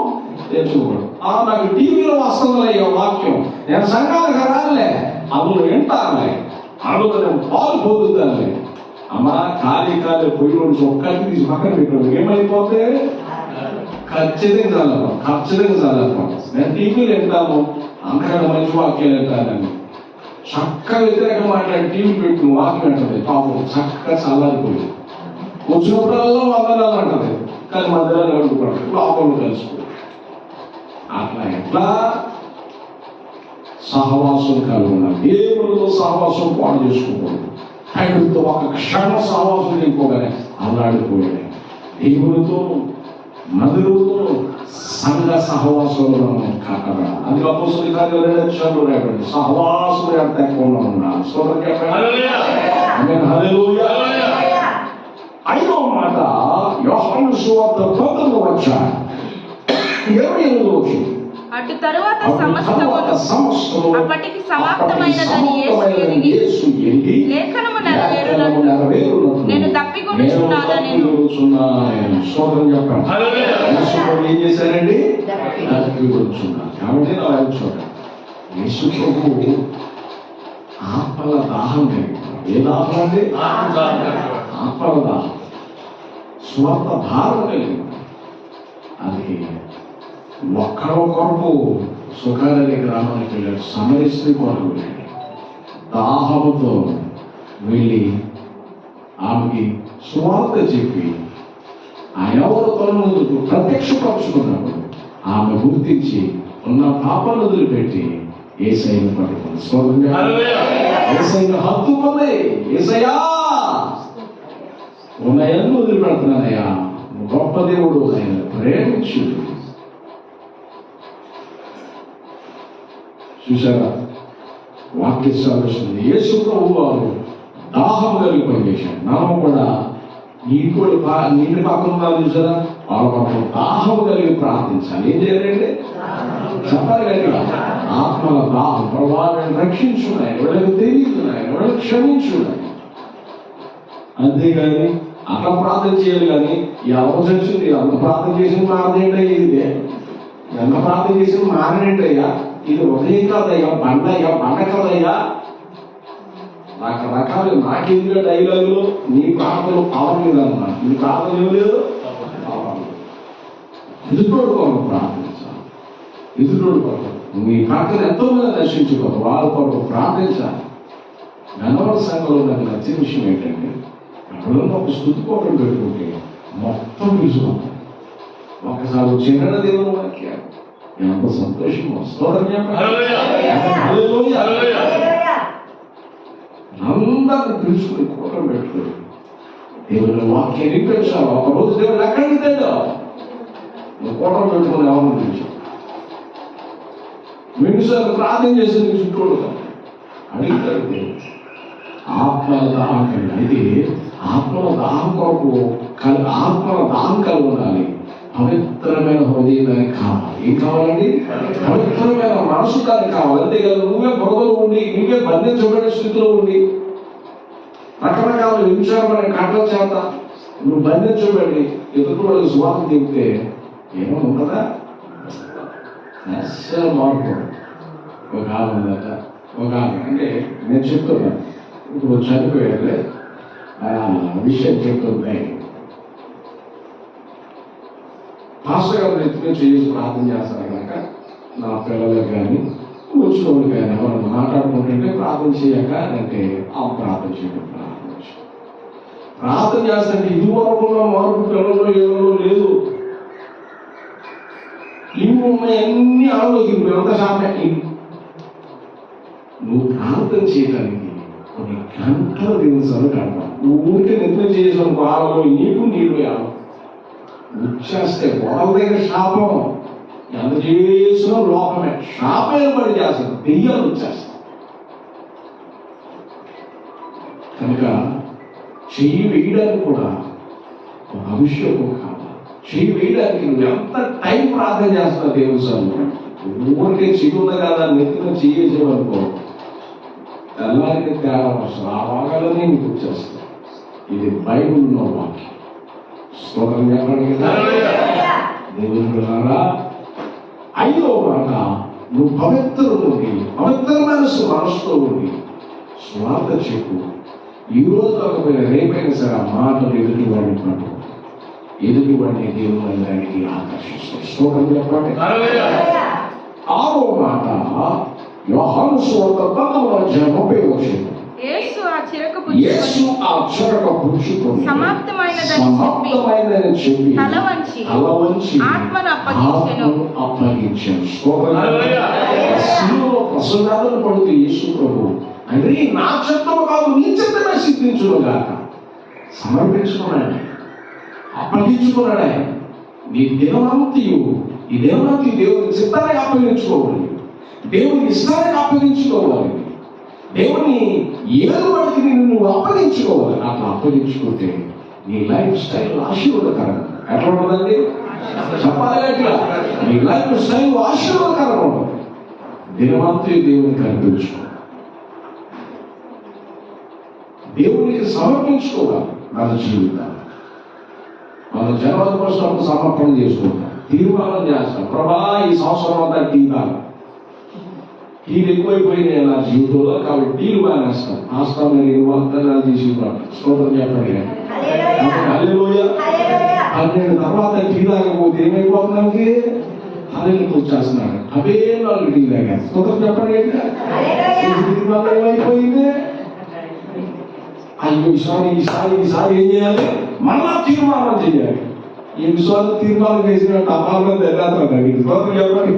తెచ్చుకోకూడదు. నాకు టీవీలో వస్తుంది వాక్యం, నేను సంఘానికి రాలే, అందులో వింటానులే, అందులో నేను పాలు పొందుతానులే. అమ్మా ఖాళీ పొయ్యి నుంచి ఒక్కటి తీసి పక్కన పెట్టాను ఏమైపోతే ఖచ్చితంగా చాలమ్మా. నేను టీవీలు వింటాను, అంతకన్నా మంచి వాక్యాలు వింటానని చక్కగా వ్యతిరేకంగా మాట్లాడి టీవీ పెట్టు వాక్యం అంటది. పాపం చక్కగా చల్లారిపోయి వచ్చినప్పుడల్లా వందనాలు అంటది, కానీ మధ్యలో నడుపుకోవడం లోపల కలుసుకో. అట్లా ఎట్లా సహవాసం కలిగి ఉండాలి. దేవుడితో సహవాసం పాడు చేసుకోకూడదు. ఆయనతో ఒక క్షణ సహవాసం లేకపోగానే అల్లాడిపోయాడు. దేవుడితో నదులతో సంఘ సహవాసంలో కాకరా. అది అపోస్తలుల కార్యాలు 2వ అధ్యాయంలో రాయబడింది. సహవాసం లేకుండా ఉండాలి. స్తోత్రం చెప్పండి. హల్లెలూయా. 5వ మాట యోహాను సువార్త 19వ అధ్యాయం 28వ వచనం. అటు తరువాత సమస్తము అప్పటికి సమాప్తమైనదని యేసు ఎరిగి లేఖనము నెరవేరునట్లు నేను తప్పికొనుచున్నానెను. స్తోత్రం చెప్పండి. ఏం చేశారండి? తప్పికొనుచున్నారు. కాబట్టి నా చూడండి, యేసు ప్రభు ఆత్మల దాహం కలిగిన. ఏ దాహం అండి? ఆత్మల దాహం, స్వార్థ భారం కలిగిన. అది ఒక్కడో కొరకు సుఖాలని గ్రామానికి వెళ్ళాడు, సమరస్త్రీ కొరకు వెళ్ళాడు. దాహముతో వెళ్ళి ఆమెకి సువార్త చెప్పి ఆ ఎవరు తన ముందుకు ప్రత్యక్షపరుచుకున్నప్పుడు ఆమె గుర్తించి ఉన్న పాపాలను వదిలిపెట్టి యేసయ్యను పట్టుకుంది. యేసయ్యను హత్తుకుంది. యేసయ్యా ఉన్నాయని వదిలిపెడుతున్నానయ్యా, గొప్ప దేవుడు, ఆయన ప్రేమించు. చూసారా వాక్య సాగుతుంది. యేసు ప్రభు వారు దాహం కలిగి పనిచేశాడు. మనం కూడా నీటి పక్కన ఉన్నారు చూసారా, వాళ్ళ పక్కన దాహం కలిగి ప్రార్థించాలి. ఏం చేయాలండి? చెప్పాలి కదా, ఆత్మల దాహం. వాళ్ళని రక్షించున్నాయి, వాళ్ళకి తెలియదున్నాయి, వాళ్ళకి క్షమించున్నాయి. అంతేగాని అట్లా ప్రార్థన చేయాలి. కానీ ఎవరు తెలిసింది అంత ప్రార్థన చేసిన మారదేంటయ్యా, ఇదే ఎంత ప్రార్థన చేసిన మారనేంటయ్యా, ఇది ఉదయం కాదయ్యా, బండ కదయ్యా. రకరకాలు నాకెందుకు డైలాగులు. నీ ప్రార్థనలు పవర్ మీద అన్నమాట. నీ ప్రార్థన ఏం లేదు, ఎదుటోడు కొరకు ప్రార్థించాలి. ఎదుటోడు కొరకు నీ ప్రార్థన ఎంతో మంది నశించుకోరు, వాళ్ళ కొరకు ప్రార్థించాలి. గన్నవరం సంఘంలో నాకు నచ్చిన విషయం ఏంటంటే, అక్కడ ఒక స్తుతి కోటం పెట్టుకుంటే మొత్తం విసుకుంటాం. ఒకసారి చిన్న దేవుని వాక్యాలు ఎంత సంతోషం వస్తుంది. అందరిని పిలుచుకుని కూటం పెట్టుకుని దేవుని వాక్యం వినిపించాలి. ఒకరోజు దేవుడు ఎక్కడికి తేడా నువ్వు కోటలు పెట్టుకుని ఎవరు పిలిచావు? మినిసార్లు ప్రార్థన చేసి నీ చుట్టూ అడుగుతాడు దేవుడు. ఆత్మల దాహం కలిగి అయితే ఆత్మల దాహం కొరకు ఆత్మల దాహం కలిగి ఉండాలి. పవిత్రమైన హృదయం దానికి కావాలి. ఏం కావాలండి? పవిత్రమైన మనసు దానికి కావాలి. అంతేకాదు నువ్వే బురదలో ఉండి నువ్వే బంధించబడిన స్థితిలో ఉండి రకరకాల విచారమైన కట్టల చేత నువ్వు బంధించబడి ఎదుటి వాళ్ళకి స్వార్థం చెప్తే ఏమో ఉంటుందా? అస్సలు మార్పు. ఒక ఆమె ఉందట, ఒక ఆమె అంటే నేను చెప్తున్నాను, ఇప్పుడు చనిపోయారు విషయం చెప్తుంది. పాస్టర్ గారు ఎత్తుగా చేసి ప్రార్థన చేస్తారు కనుక నా పిల్లలకు కానీ వచ్చిన వాళ్ళు కానీ ఎవరైనా మాట్లాడుకుంటుంటే ప్రార్థన చేయక అంటే ఆ ప్రార్థన చేయడం ప్రార్థన చేస్తుంటే ఇది వరకు మార్పు పిల్లలు ఎవరో లేదు. ఇవి ఉన్నాయన్నీ ఆలోచింపు ఎంత శాతం. నువ్వు ప్రార్థన చేయడానికి కొన్ని గంటలు దివసాలు గడపాలి. ఊరికే నిద్ర చేసిన వాళ్ళలో నీకు నీళ్ళు వచ్చేస్తే గొడవ దగ్గర శాపం ఎంత చేసినా లోపమే శాపం పడి చేస్తాను దెయ్యాలు వచ్చేస్తాయి. కనుక చెయ్యి వేయడానికి కూడా ఒక అభిషేకం కావాలి. చెయ్యి వేయడానికి నువ్వు ఎంత టైం ప్రార్థన చేస్తున్నావు దేవుని సన్నిధిలో. ఊరికే చెయ్యి ఉంది కదా నెత్తిన చెయ్యేసేవనుకో తెల్లారికి తేడా వస్తుంది. ఆ భాగాలనే నీకు వచ్చేస్తాయి. ఇది బైబిల్లో వాక్యం. స్తోత్రం చెప్పండి కదా దేవుని పిల్లలారా. ఐదో మాట, నువ్వు పవిత్రుడికి పవిత్రమైన మనసుతో ఉండి స్వార్థ చెప్పు. ఈ రోజు కాకపోయినా రేపైనా సరే ఆ మాటలు ఎదుటివాడిని పట్టు, ఎదుటివాడిని దేవుని దానికి ఆకర్షిస్తాయి. స్తోత్రం చెప్పండి. ఆరో మాట, యోహాను సువార్త 10:30 యేసు ఆ చిరక పుచ్చుకొని సమాప్తమైనదని చెప్పి తల వంచి ఆత్మను అప్పగించాను. శిలువలో ప్రసన్నాలను పడుతూ యేసు ప్రభు అంటే నా చిత్తము కాదు నీ చిత్తమే సిద్ధించును గాక సమర్పించుకున్నాడు, అప్పగించుకున్నాడు. ఆయన నీ దేవనంతియు ఈ దేవనంతి దేవుని చిత్తానికి అప్పగించుకోవాలి, దేవుని ఇష్టానికి అప్పగించుకోవాలి, దేవుని ఏదో వాడికి నువ్వు అప్పగించుకోవాలి. అట్లా అప్పగించుకుంటే నీ లైఫ్ స్టైల్ ఆశీర్వాదకరంగా ఎట్లా ఉంటుందండి? చెప్పాలి ఎట్లా? నీ లైఫ్ స్టైల్ ఆశీర్వాదకరంగా ఉంటుంది. దినవంతి దేవునికి అర్పించుకో, దేవునికి సమర్పించుకోవాలి. మన జీవితాన్ని మన జనవరి కోసం సమర్పణ చేసుకుంటాం, తీర్మానం చేస్తాం. ప్రభా ఈ సంవత్సరం అంతా టీలు ఎక్కువైపోయినాయి నా జీవితంలో, కాబట్టి టీలు బాగా ఆస్తామని వాగ్దానాలు తీసుకున్నాను. స్తోత్రం చెప్పండి. హల్లెలూయా. 12 తర్వాత టీ తాగకపోతే ఏమైపోతున్నానికి హల్లెలూయా వచ్చేస్తున్నాడు. అవే 4 టీ తాగా. స్తోత్రం చెప్పండి. ఏమైపోయింది? అయ్యో ఈసారి ఏం చేయాలి? మళ్ళా తీర్మానం చేయాలి. ఈ విషయాలు తీర్మానం చేసినట్టు అమ్మాలో తెల్లాలి. స్తోత్రం చెప్పండి.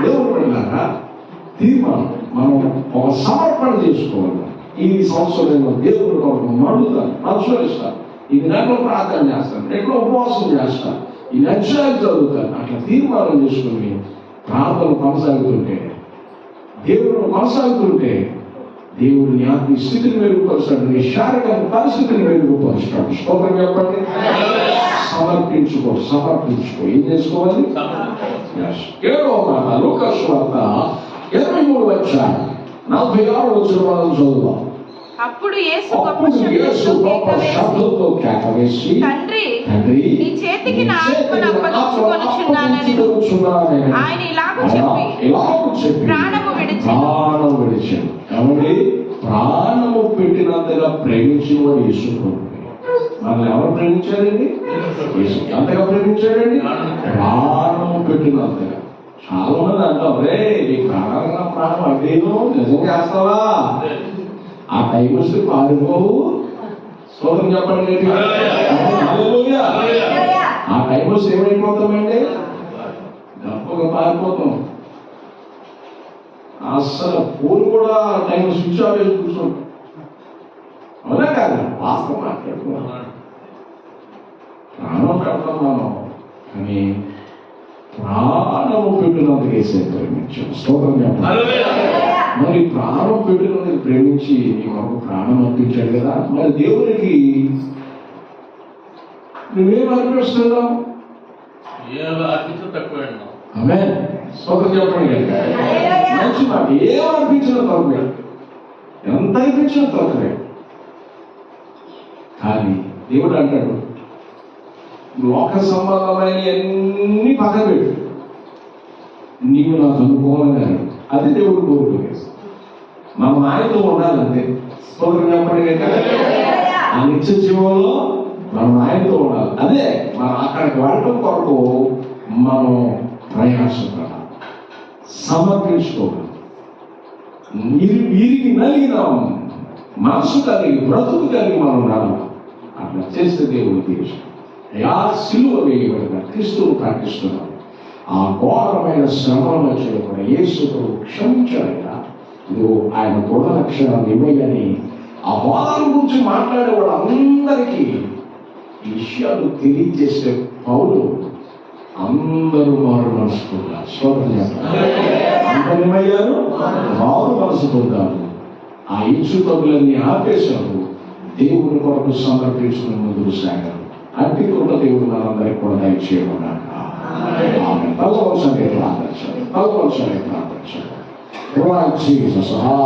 దేవుడులాగా తీర్మానం మనం ఒక సమర్పణ చేసుకోవాలి. ఈ సంవత్సరం దేవుడు కొరకు మడుగుతాను, పరిశోధిస్తాను, ఈ నెలలో ప్రార్థన చేస్తాను, ఎక్కడో ఉపవాసం చేస్తాను, ఈ లక్ష్యాలు చదువుతాను. అట్లా తీర్మానం చేసుకుని ప్రార్థన కొనసాగుతుంటే దేవుడు నీ ఆత్మ స్థితిని మెరుగుపరుస్తాడు, నీ శారీరక పరిస్థితిని మెరుగుపరుస్తాడు. స్తోత్రం చెప్పండి. సమర్పించుకో. ఏం చేసుకోవాలి? 7వ మాట లూకాసు వార్త 23:46 చదువుదాం. అప్పుడు యేసు గొప్ప శబ్దంతో కేక వేసి, తండ్రి నీ చేతికి నా ఆత్మను అప్పగించుకొనుచున్నానని ఆయన ఇలాగు చెప్పి ప్రాణము విడిచాడు. కాబట్టి ప్రాణము పెట్టినంతగా ప్రేమించేవాడు యేసు ప్రభు. మనల్ని ఎవరు ప్రేమించారండి? యేసు. ఎంతగా ప్రేమించాడండి? ప్రాణము పెట్టినంతగా. చాలా మంది అంటారు, రే నీ ప్రాణంగా ప్రాణం అదేను నిజం చేస్తావా? ఆ టైం వస్తే పారిపోవు. స్తోత్రం చెప్పండి. ఆ టైం వస్తే ఏమైపోతామండి? గొప్పగా పారిపోతాం. అస్సలు ఫోన్ కూడా టైం స్విచ్ ఆఫ్ వేసి కూర్చోండి. అవునా కాదు? వాస్తవం మాట్లాడుతున్నాం. ప్రాణం పెడతాం మనం, కానీ ప్రాణము పెట్టినందుకు వేసే ప్రేమించాం. స్తోత్రం చెప్పాలి. మరి ప్రాణం పెట్టినందుకు ప్రేమించి నీ కొరకు ప్రాణం అర్పించాడు కదా, మరి దేవునికి నువ్వేం అర్పిస్తున్నావు? ఆమె స్తోత్రం చెప్పండి. మంచి మాట. ఏం అర్పించిన తక్కువే, ఎంత అర్పించిన తక్కువే. కానీ దేవుడు అంటాడు, లోక సంబంధమైన అన్ని పక్కన పెట్టు, నీవు నాకు అనుకోవాలని. అది దేవుడు కోరుకునేది. మనం ఆయనతో ఉండాలంటే. స్తోత్రం చెప్పండి. ఆ నిత్య జీవంలో మనం ఆయనతో ఉండాలి. అదే మనం అక్కడికి వెళ్ళడం కొరకు మనం ప్రయాసపడాలి, సమర్పించుకోవాలి. వీరికి నలిగిన మనసు కలిగి బ్రతుకు కలిగి మనం ఉండాలి. అట్లా చేస్తే దేవుడు తీర్చు. అయా సిలువ వేయబడిన క్రీస్తువు ప్రకటిస్తున్నాం. ఆ ఘోరమైన శ్రమల మధ్యలో కూడా యేసుతో క్షమించాడైనా ఇదిగో ఆయన గుణలక్షణాలు ఇవ్వని ఆ వాదన గురించి మాట్లాడే వాళ్ళందరికీ ఈ విషయాలు తెలియజేసే పౌలు అందరూ మారు మనసు పొందారు. స్తోత్రం చెప్పాలి. అందరూ ఏమయ్యారు? మారు మనసు పొందారు. ఆ ఇచ్చు తగులన్నీ ఆపేశారు, దేవుని కొరకు సమర్పించుకుని ముందుకు సాగారు. అట్టి కృప దేవుడు మనందరికీ కూడా దయచేయమన్నాక ఆమె. తలవంచండి ప్రార్థించాలి.